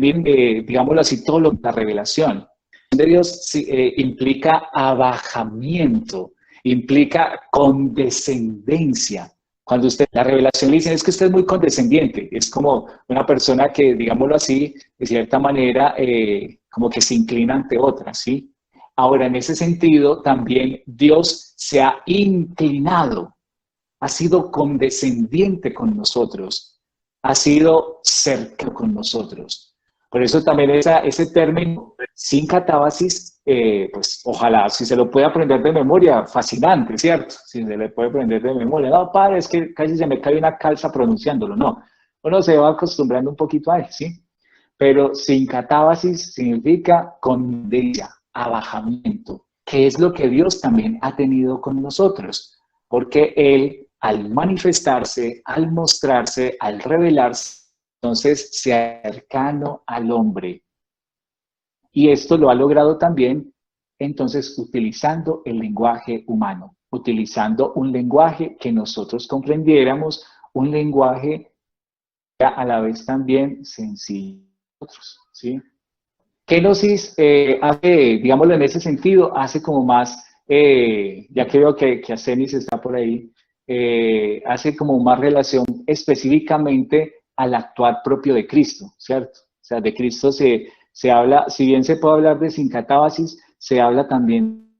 digámoslo así, todo lo que la revelación de Dios implica abajamiento, implica condescendencia. Cuando usted, la revelación le dice, es que usted es muy condescendiente, es como una persona que, digámoslo así, de cierta manera, como que se inclina ante otra, ¿sí? Ahora, en ese sentido, también Dios se ha inclinado, ha sido condescendiente con nosotros, ha sido cercano con nosotros. Por eso también ese término, sincatábasis, pues ojalá, si se lo puede aprender de memoria, fascinante, ¿cierto? Si se le puede aprender de memoria. No, padre, es que casi se me cae una calza pronunciándolo, no. Uno se va acostumbrando un poquito a él, ¿sí? Pero sincatábasis significa condescendencia, abajamiento, que es lo que Dios también ha tenido con nosotros, porque Él, al manifestarse, al mostrarse, al revelarse, entonces se cercano al hombre. Y esto lo ha logrado también, entonces, utilizando el lenguaje humano, utilizando un lenguaje que nosotros comprendiéramos, un lenguaje a la vez también sencillo. ¿Sí? Kenosis hace, digámoslo en ese sentido, hace como más, ya que veo que Asenis está por ahí, hace como más relación específicamente al actuar propio de Cristo, ¿cierto? O sea, de Cristo se habla, si bien se puede hablar de sincatábasis, se habla también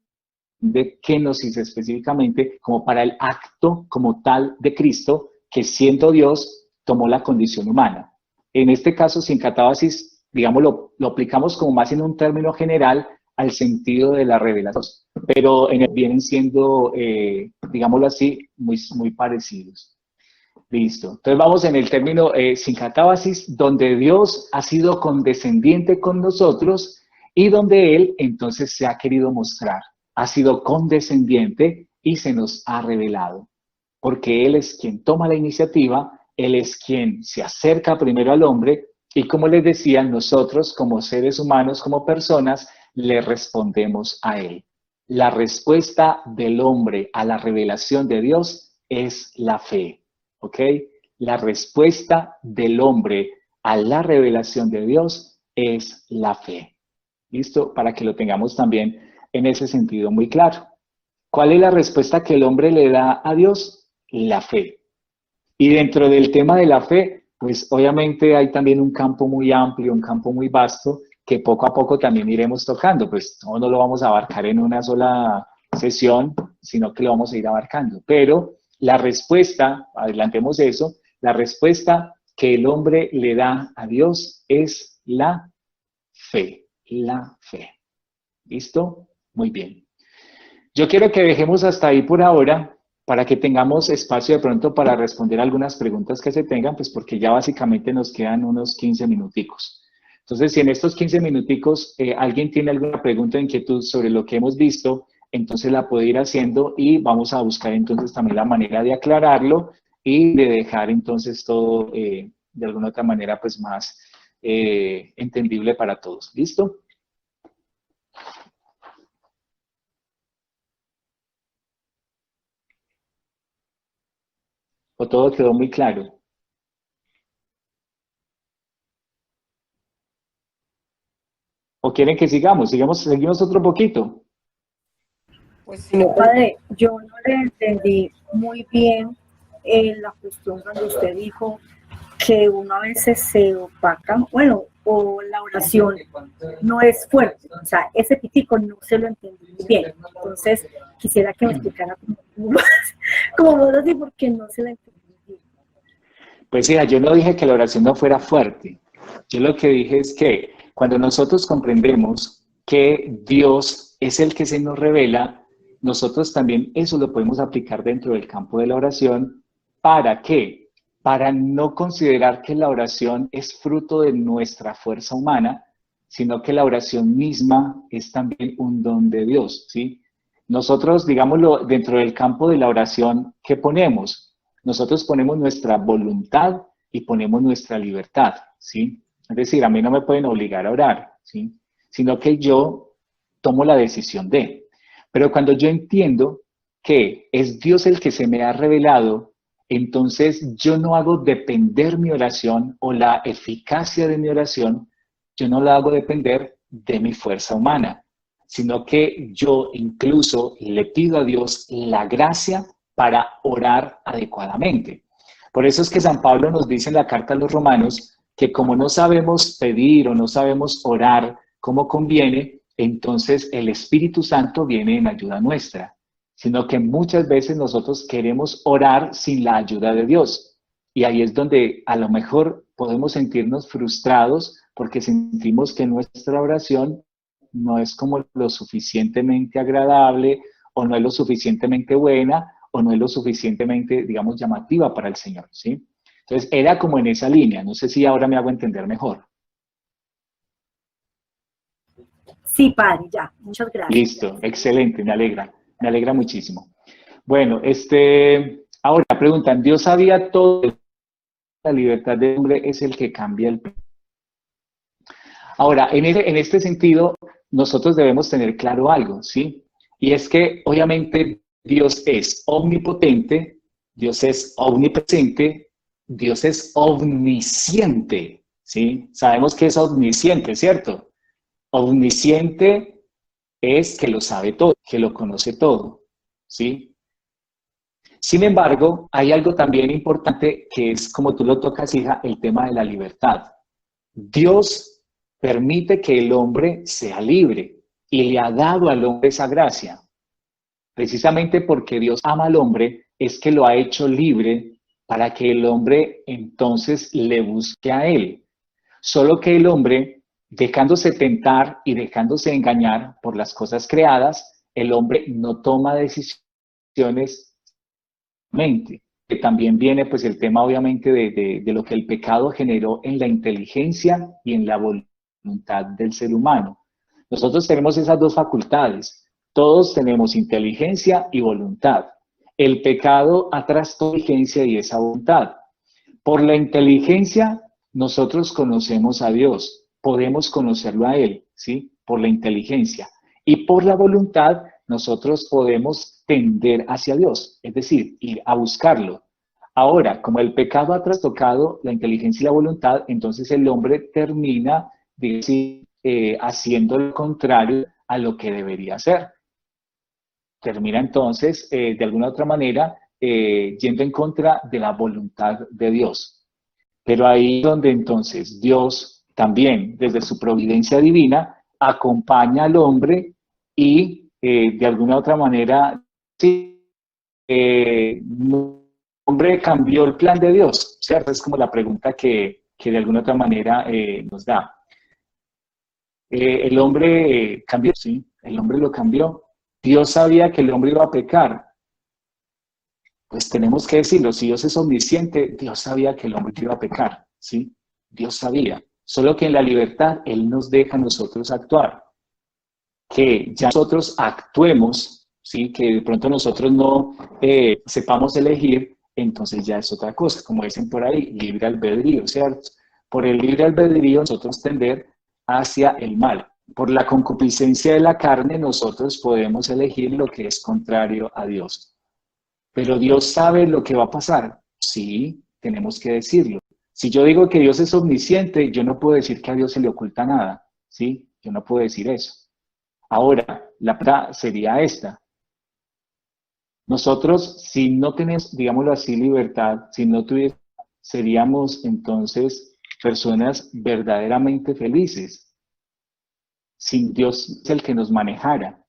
de kenosis específicamente como para el acto como tal de Cristo, que siendo Dios, tomó la condición humana. En este caso, sincatábasis, digamos, lo aplicamos como más en un término general al sentido de la revelación, pero vienen siendo, digámoslo así, muy parecidos. Listo. Entonces vamos en el término sincatábasis, donde Dios ha sido condescendiente con nosotros y donde Él entonces se ha querido mostrar. Ha sido condescendiente y se nos ha revelado, porque Él es quien toma la iniciativa, Él es quien se acerca primero al hombre y, como les decía, nosotros como seres humanos, como personas, le respondemos a Él. La respuesta del hombre a la revelación de Dios es la fe, ¿ok? La respuesta del hombre a la revelación de Dios es la fe. ¿Listo? Para que lo tengamos también en ese sentido muy claro. ¿Cuál es la respuesta que el hombre le da a Dios? La fe. Y dentro del tema de la fe, pues obviamente hay también un campo muy amplio, un campo muy vasto, que poco a poco también iremos tocando. Pues no lo vamos a abarcar en una sola sesión, sino que lo vamos a ir abarcando. Pero la respuesta, adelantemos eso, la respuesta que el hombre le da a Dios es la fe. La fe. ¿Listo? Muy bien. Yo quiero que dejemos hasta ahí por ahora para que tengamos espacio de pronto para responder algunas preguntas que se tengan, pues porque ya básicamente nos quedan unos 15 minuticos. Entonces, si en estos 15 minuticos alguien tiene alguna pregunta o inquietud sobre lo que hemos visto, entonces la puede ir haciendo y vamos a buscar entonces también la manera de aclararlo y de dejar entonces todo de alguna otra manera pues más entendible para todos. ¿Listo? ¿O todo quedó muy claro? ¿O quieren que sigamos? Seguimos otro poquito. Pues sí. No, padre, yo no le entendí muy bien la cuestión cuando usted dijo que uno a veces se opaca, bueno, o la oración no es fuerte, o sea, ese pitico no se lo entendí muy bien, entonces quisiera que me explicara como vos así, porque no se lo entendí bien. Pues mira, yo no dije que la oración no fuera fuerte. Yo lo que dije es que cuando nosotros comprendemos que Dios es el que se nos revela, nosotros también eso lo podemos aplicar dentro del campo de la oración. ¿Para qué? Para no considerar que la oración es fruto de nuestra fuerza humana, sino que la oración misma es también un don de Dios, ¿sí? Nosotros, digámoslo, dentro del campo de la oración, ¿qué ponemos? Nosotros ponemos nuestra voluntad y ponemos nuestra libertad, ¿sí? Es decir, a mí no me pueden obligar a orar, ¿sí? Sino que yo tomo la decisión de. Pero cuando yo entiendo que es Dios el que se me ha revelado, entonces yo no hago depender mi oración o la eficacia de mi oración, yo no la hago depender de mi fuerza humana, sino que yo incluso le pido a Dios la gracia para orar adecuadamente. Por eso es que San Pablo nos dice en la carta a los Romanos que como no sabemos pedir o no sabemos orar como conviene, entonces el Espíritu Santo viene en ayuda nuestra, sino que muchas veces nosotros queremos orar sin la ayuda de Dios. Y ahí es donde a lo mejor podemos sentirnos frustrados porque sentimos que nuestra oración no es como lo suficientemente agradable o no es lo suficientemente buena o no es lo suficientemente, digamos, llamativa para el Señor, ¿sí? Entonces, era como en esa línea. No sé si ahora me hago entender mejor. Sí, padre, ya, muchas gracias. Listo, excelente, me alegra muchísimo. Bueno, ahora preguntan, ¿Dios sabía todo? La libertad del hombre es el que cambia el... Ahora, en este sentido, nosotros debemos tener claro algo, ¿sí? Y es que, obviamente, Dios es omnipotente, Dios es omnipresente, Dios es omnisciente, ¿sí? Sabemos que es omnisciente, ¿cierto? Omnisciente es que lo sabe todo, que lo conoce todo, ¿sí? Sin embargo, hay algo también importante que es, como tú lo tocas, hija, el tema de la libertad. Dios permite que el hombre sea libre y le ha dado al hombre esa gracia. Precisamente porque Dios ama al hombre, es que lo ha hecho libre para que el hombre entonces le busque a él. Solo que el hombre, dejándose tentar y dejándose engañar por las cosas creadas, el hombre no toma decisiones mente. Que también viene pues el tema obviamente de lo que el pecado generó en la inteligencia y en la voluntad del ser humano. Nosotros tenemos esas dos facultades. Todos tenemos inteligencia y voluntad. El pecado atrás toda inteligencia y esa voluntad. Por la inteligencia nosotros conocemos a Dios, podemos conocerlo a Él, ¿sí? Por la inteligencia. Y por la voluntad nosotros podemos tender hacia Dios, es decir, ir a buscarlo. Ahora, como el pecado ha trastocado la inteligencia y la voluntad, entonces el hombre termina, haciendo lo contrario a lo que debería hacer. Termina entonces, de alguna otra manera, yendo en contra de la voluntad de Dios. Pero ahí donde entonces Dios también, desde su providencia divina, acompaña al hombre y de alguna otra manera, sí, el hombre cambió el plan de Dios, ¿cierto? Es como la pregunta que de alguna otra manera nos da. El hombre cambió, sí, el hombre lo cambió. Dios sabía que el hombre iba a pecar. Pues tenemos que decirlo, si Dios es omnisciente, Dios sabía que el hombre iba a pecar, ¿sí? Dios sabía. Solo que en la libertad Él nos deja a nosotros actuar. Que ya nosotros actuemos, ¿sí? Que de pronto nosotros no sepamos elegir, entonces ya es otra cosa, como dicen por ahí, libre albedrío, ¿cierto? Por el libre albedrío nosotros tender hacia el mal. Por la concupiscencia de la carne nosotros podemos elegir lo que es contrario a Dios. Pero Dios sabe lo que va a pasar. Sí, tenemos que decirlo. Si yo digo que Dios es omnisciente, yo no puedo decir que a Dios se le oculta nada. ¿Sí? Yo no puedo decir eso. Ahora, la pregunta sería esta. Nosotros, si no tenemos, digámoslo así, libertad, si no tuviéramos, seríamos entonces personas verdaderamente felices. Sin Dios es el que nos manejara.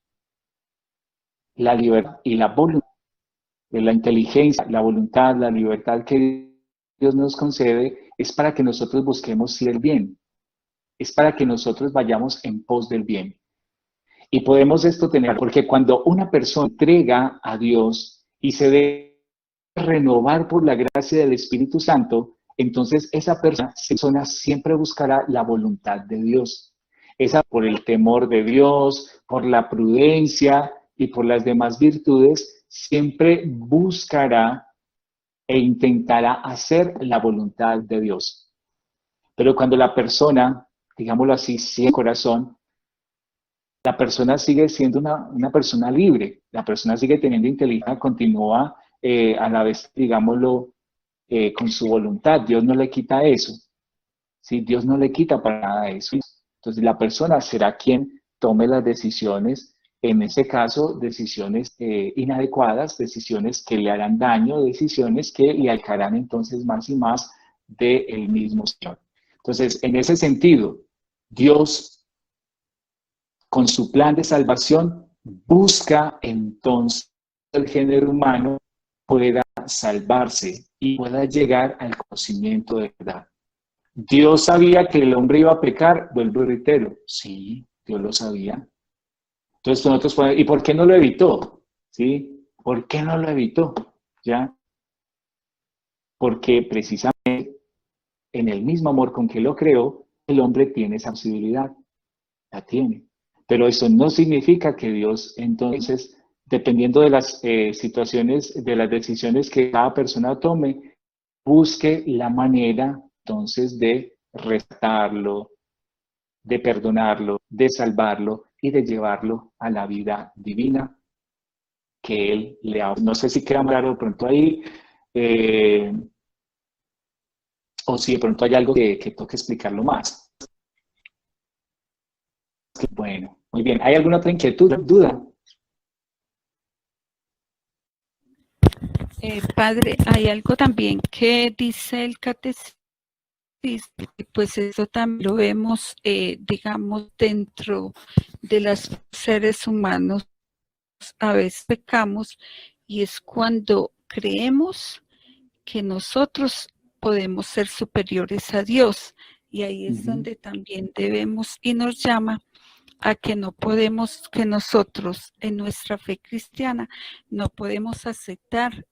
La libertad y la voluntad, la inteligencia, la voluntad, la libertad que Dios nos concede es para que nosotros busquemos el bien. Es para que nosotros vayamos en pos del bien. Y podemos esto tener, porque cuando una persona entrega a Dios y se debe renovar por la gracia del Espíritu Santo, entonces esa persona siempre buscará la voluntad de Dios. Esa por el temor de Dios, por la prudencia y por las demás virtudes, siempre buscará e intentará hacer la voluntad de Dios. Pero cuando la persona, digámoslo así, sin corazón, la persona sigue siendo una persona libre, la persona sigue teniendo inteligencia, continúa a la vez, digámoslo, con su voluntad. Dios no le quita eso, ¿sí? Dios no le quita para nada eso. Entonces la persona será quien tome las decisiones, en ese caso, decisiones inadecuadas, decisiones que le harán daño, decisiones que le alejarán entonces más y más del mismo Señor. Entonces, en ese sentido, Dios, con su plan de salvación, busca entonces el género humano pueda salvarse y pueda llegar al conocimiento de verdad. Dios sabía que el hombre iba a pecar, vuelvo y reitero, sí, Dios lo sabía. Entonces nosotros podemos, ¿y por qué no lo evitó? ¿Sí? ¿Por qué no lo evitó? ¿Ya? Porque precisamente en el mismo amor con que lo creó, el hombre tiene esa posibilidad, la tiene. Pero eso no significa que Dios, entonces, dependiendo de las situaciones, de las decisiones que cada persona tome, busque la manera, entonces, de rescatarlo, de perdonarlo, de salvarlo y de llevarlo a la vida divina que Él le ha. No sé si queda claro de pronto ahí, o si de pronto hay algo que toque explicarlo más. Bueno, muy bien. ¿Hay alguna otra inquietud, duda? Padre, hay algo también que dice el catecismo, pues eso también lo vemos, digamos, dentro de los seres humanos. A veces pecamos y es cuando creemos que nosotros podemos ser superiores a Dios. Y ahí es donde también debemos, y nos llama a que no podemos, que nosotros en nuestra fe cristiana no podemos aceptar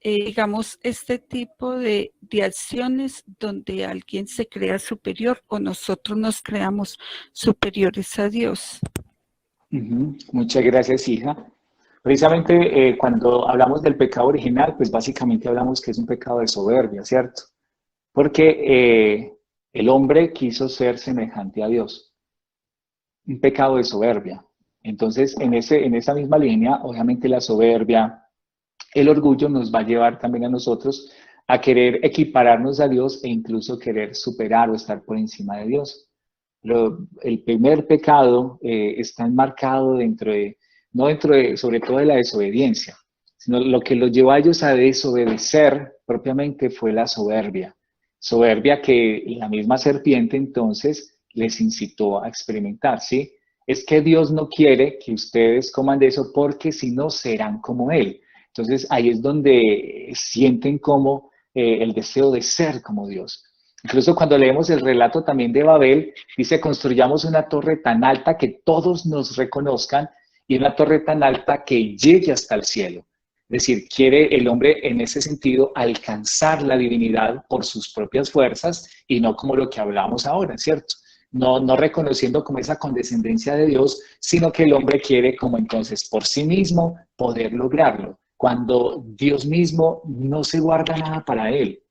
digamos, este tipo de acciones donde alguien se crea superior o nosotros nos creamos superiores a Dios. Muchas gracias, hija. Precisamente cuando hablamos del pecado original, pues básicamente hablamos que es un pecado de soberbia, ¿cierto? Porque el hombre quiso ser semejante a Dios. Un pecado de soberbia. Entonces, en esa misma línea, obviamente la soberbia, el orgullo nos va a llevar también a nosotros a querer equipararnos a Dios e incluso querer superar o estar por encima de Dios. Pero el primer pecado está enmarcado no dentro de, sobre todo de la desobediencia, sino lo que los llevó a ellos a desobedecer propiamente fue la soberbia. Soberbia que la misma serpiente entonces les incitó a experimentar, ¿sí? Es que Dios no quiere que ustedes coman de eso porque si no serán como Él. Entonces ahí es donde sienten como el deseo de ser como Dios. Incluso cuando leemos el relato también de Babel, dice, construyamos una torre tan alta que todos nos reconozcan y una torre tan alta que llegue hasta el cielo. Es decir, quiere el hombre en ese sentido alcanzar la divinidad por sus propias fuerzas y no como lo que hablamos ahora, ¿cierto? No reconociendo como esa condescendencia de Dios, sino que el hombre quiere como entonces por sí mismo poder lograrlo. cuando Dios mismo no se guarda nada para Él.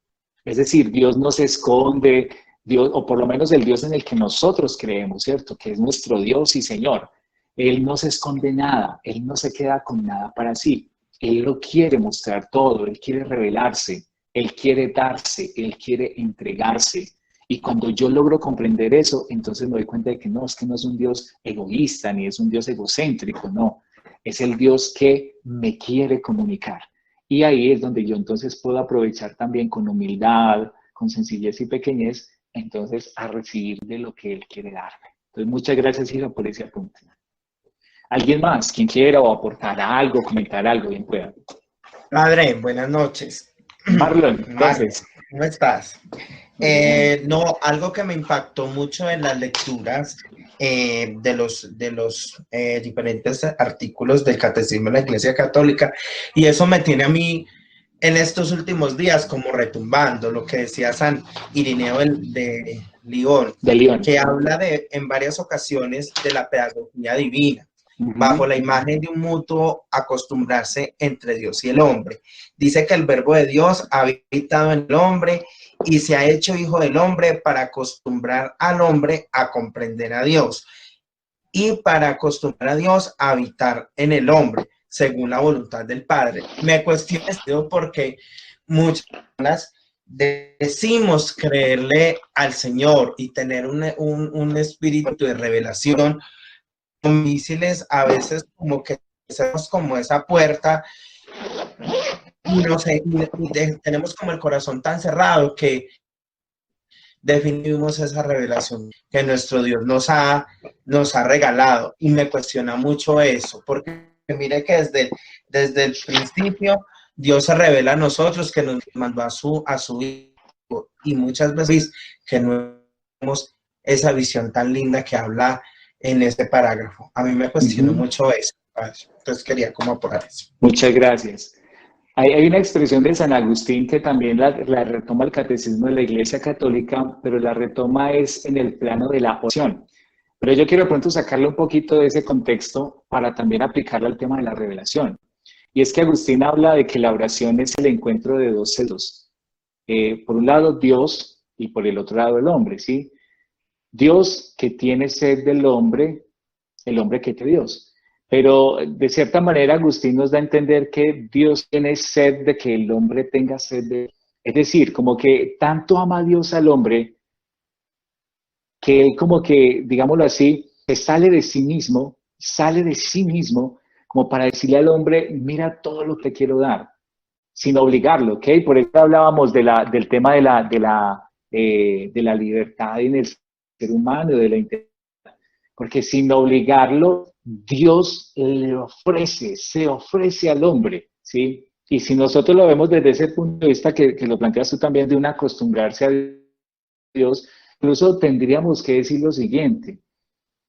Es decir, Dios no se esconde, Dios, o por lo menos el Dios en el que nosotros creemos, ¿cierto? Que es nuestro Dios y Señor. Él no se esconde nada, Él no se queda con nada para sí. Él lo quiere mostrar todo, Él quiere revelarse, Él quiere darse, Él quiere entregarse. Y cuando yo logro comprender eso, entonces me doy cuenta de que no es un Dios egoísta, ni es un Dios egocéntrico, no. Es el Dios que me quiere comunicar. Y ahí es donde yo entonces puedo aprovechar también con humildad, con sencillez y pequeñez, entonces a recibir de lo que Él quiere darme. Entonces, muchas gracias, hija, por ese apunte. ¿Alguien más? Quien quiera o aportar algo, comentar algo, bien pueda. Padre, buenas noches. Marlon, entonces. ¿Cómo estás? No, algo que me impactó mucho en las lecturas de los diferentes artículos del Catecismo de la Iglesia Católica, y eso me tiene a mí en estos últimos días como retumbando lo que decía San Irineo de Lyon, que habla en varias ocasiones de la pedagogía divina, bajo la imagen de un mutuo acostumbrarse entre Dios y el hombre. Dice que el verbo de Dios ha habitado en el hombre y se ha hecho hijo del hombre para acostumbrar al hombre a comprender a Dios y para acostumbrar a Dios a habitar en el hombre, según la voluntad del Padre. Me cuestiono esto porque muchas personas decimos creerle al Señor y tener un espíritu de revelación, difíciles a veces, como que hacemos como esa puerta y no sé, tenemos como el corazón tan cerrado que definimos esa revelación que nuestro Dios nos ha regalado, y me cuestiona mucho eso, porque mire que desde el principio Dios se revela a nosotros, que nos mandó a su Hijo, y muchas veces que no tenemos esa visión tan linda que habla en este parágrafo. A mí me cuestionó mucho eso. Entonces quería como apurar eso. Muchas gracias. Hay una expresión de San Agustín que también la retoma el Catecismo de la Iglesia Católica, pero la retoma es en el plano de la oración. Pero yo quiero de pronto sacarle un poquito de ese contexto para también aplicarla al tema de la revelación. Y es que Agustín habla de que la oración es el encuentro de dos seres. Por un lado Dios y por el otro lado el hombre, ¿sí? Dios que tiene sed del hombre, el hombre que tiene Dios. Pero de cierta manera Agustín nos da a entender que Dios tiene sed de que el hombre tenga sed de él. Es decir, como que tanto ama a Dios al hombre que él como que, digámoslo así, se sale de sí mismo como para decirle al hombre, mira todo lo que quiero dar, sin obligarlo, ¿ok? Por eso hablábamos del tema de la libertad en el ser humano, de la integridad, porque sin obligarlo, Dios se ofrece al hombre, ¿sí? Y si nosotros lo vemos desde ese punto de vista que lo planteas tú también, de un acostumbrarse a Dios, incluso tendríamos que decir lo siguiente: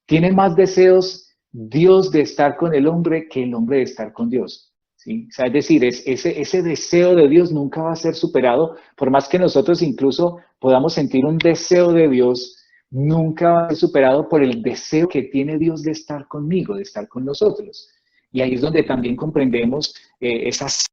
tiene más deseos Dios de estar con el hombre que el hombre de estar con Dios, ¿sí? O sea, es decir, ese deseo de Dios nunca va a ser superado, por más que nosotros incluso podamos sentir un deseo de Dios, nunca va a ser superado por el deseo que tiene Dios de estar conmigo, de estar con nosotros. Y ahí es donde también comprendemos esa sed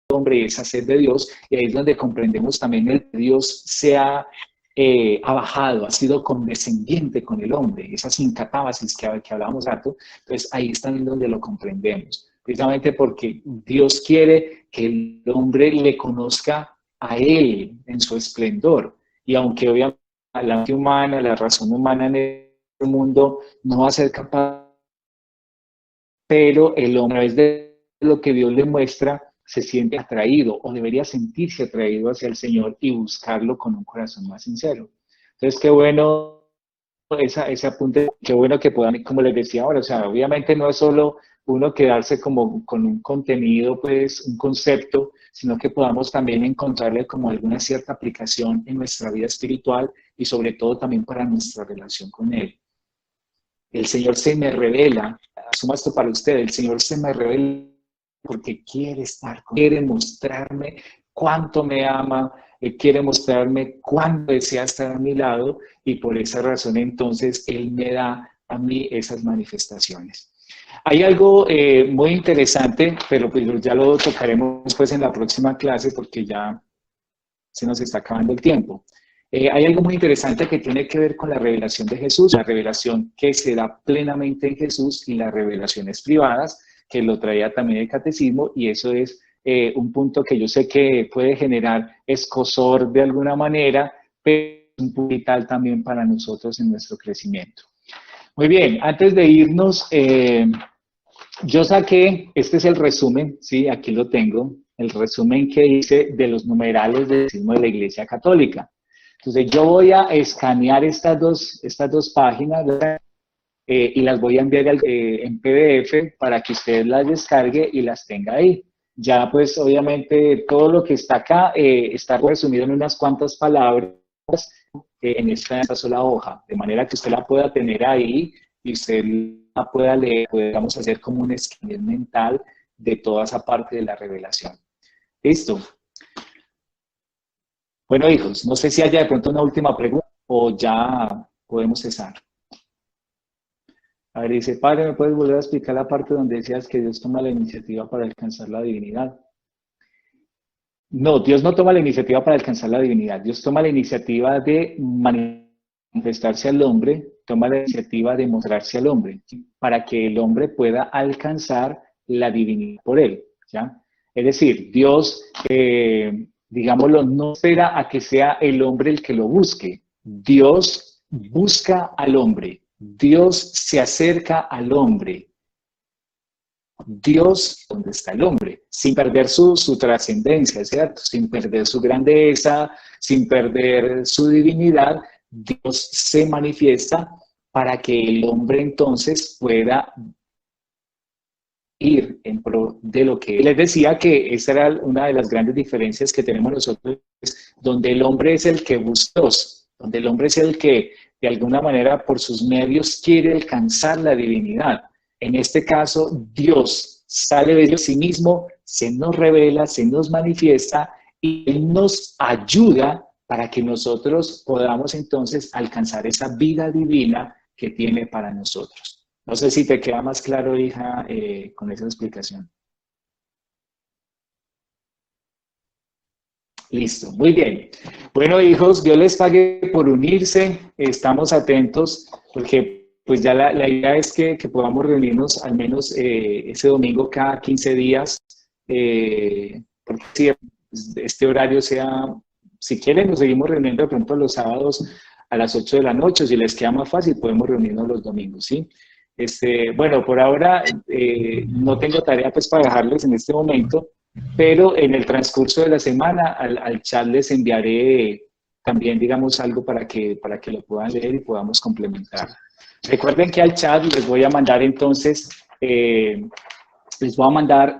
de hombre, esa sed de Dios, y ahí es donde comprendemos también el Dios ha bajado, ha sido condescendiente con el hombre, esas sincatábasis que hablábamos harto. Entonces ahí es también donde lo comprendemos, precisamente porque Dios quiere que el hombre le conozca a Él en su esplendor, y aunque obviamente la mente humana, la razón humana en el mundo no va a ser capaz, pero el hombre, a través de lo que Dios le muestra, se siente atraído o debería sentirse atraído hacia el Señor y buscarlo con un corazón más sincero. Entonces, qué bueno ese apunte, qué bueno que puedan, como les decía ahora, o sea, obviamente no es solo uno quedarse como con un contenido, pues, un concepto, sino que podamos también encontrarle como alguna cierta aplicación en nuestra vida espiritual y sobre todo también para nuestra relación con Él. El Señor se me revela, asuma esto para usted, el Señor se me revela porque quiere estar conmigo, quiere mostrarme cuánto me ama, quiere mostrarme cuánto desea estar a mi lado, y por esa razón entonces Él me da a mí esas manifestaciones. Hay algo muy interesante, pero pues ya lo tocaremos después en la próxima clase porque ya se nos está acabando el tiempo. Hay algo muy interesante que tiene que ver con la revelación de Jesús, la revelación que se da plenamente en Jesús y las revelaciones privadas, que lo traía también el catecismo, y eso es un punto que yo sé que puede generar escozor de alguna manera, pero es un punto vital también para nosotros en nuestro crecimiento. Muy bien, antes de irnos, yo saqué, este es el resumen, sí, aquí lo tengo, el resumen que hice de los numerales del catecismo de la Iglesia Católica. Entonces yo voy a escanear estas dos páginas y las voy a enviar en PDF para que usted las descargue y las tenga ahí. Ya pues obviamente todo lo que está acá está resumido en unas cuantas palabras en esta sola hoja, de manera que usted la pueda tener ahí y usted la pueda leer, podamos hacer como un esquema mental de toda esa parte de la revelación. ¿Listo? Bueno, hijos, no sé si haya de pronto una última pregunta o ya podemos cesar. A ver, dice, padre, ¿me puedes volver a explicar la parte donde decías que Dios toma la iniciativa para alcanzar la divinidad? No, Dios no toma la iniciativa para alcanzar la divinidad. Dios toma la iniciativa de manifestarse al hombre, toma la iniciativa de mostrarse al hombre, para que el hombre pueda alcanzar la divinidad por él, ¿ya? Es decir, Dios, digámoslo, no espera a que sea el hombre el que lo busque. Dios busca al hombre. Dios se acerca al hombre. Dios, ¿dónde está el hombre? Sin perder su trascendencia, ¿cierto? Sin perder su grandeza, sin perder su divinidad, Dios se manifiesta para que el hombre entonces pueda ir en pro de lo que les decía, que esa era una de las grandes diferencias que tenemos nosotros, donde el hombre es el que busca, donde el hombre es el que de alguna manera por sus medios quiere alcanzar la divinidad. En este caso, Dios sale de sí mismo, se nos revela, se nos manifiesta y Él nos ayuda para que nosotros podamos entonces alcanzar esa vida divina que tiene para nosotros. No sé si te queda más claro, hija, con esa explicación. Listo, muy bien. Bueno, hijos, Dios les pague por unirse. Estamos atentos porque pues ya la idea es que podamos reunirnos al menos ese domingo cada 15 días. Porque si este horario sea, si quieren, nos seguimos reuniendo de pronto los sábados a las 8 de la noche. Si les queda más fácil, podemos reunirnos los domingos, ¿sí? Bueno, por ahora no tengo tarea pues para dejarles en este momento, pero en el transcurso de la semana al chat les enviaré también, digamos, algo para que lo puedan leer y podamos complementar. Recuerden que al chat les voy a mandar entonces, les voy a mandar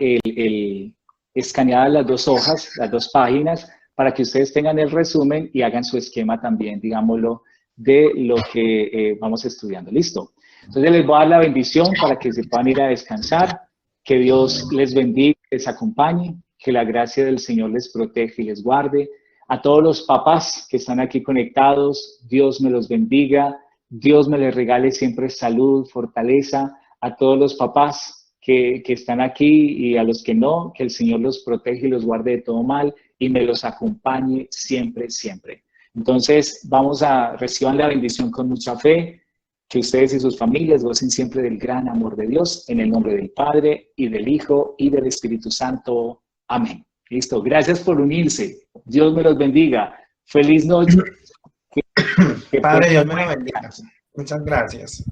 escaneadas las dos hojas, las dos páginas, para que ustedes tengan el resumen y hagan su esquema también, digámoslo, de lo que vamos estudiando. ¿Listo? Entonces les voy a dar la bendición para que se puedan ir a descansar, que Dios les bendiga, les acompañe, que la gracia del Señor les proteja y les guarde. A todos los papás que están aquí conectados, Dios me los bendiga, Dios me les regale siempre salud, fortaleza. A todos los papás que están aquí y a los que no, que el Señor los proteja y los guarde de todo mal y me los acompañe siempre, siempre. Entonces reciban la bendición con mucha fe. Que ustedes y sus familias gocen siempre del gran amor de Dios, en el nombre del Padre, y del Hijo, y del Espíritu Santo. Amén. Listo. Gracias por unirse. Dios me los bendiga. Feliz noche. Padre, Dios me lo bendiga. Muchas gracias.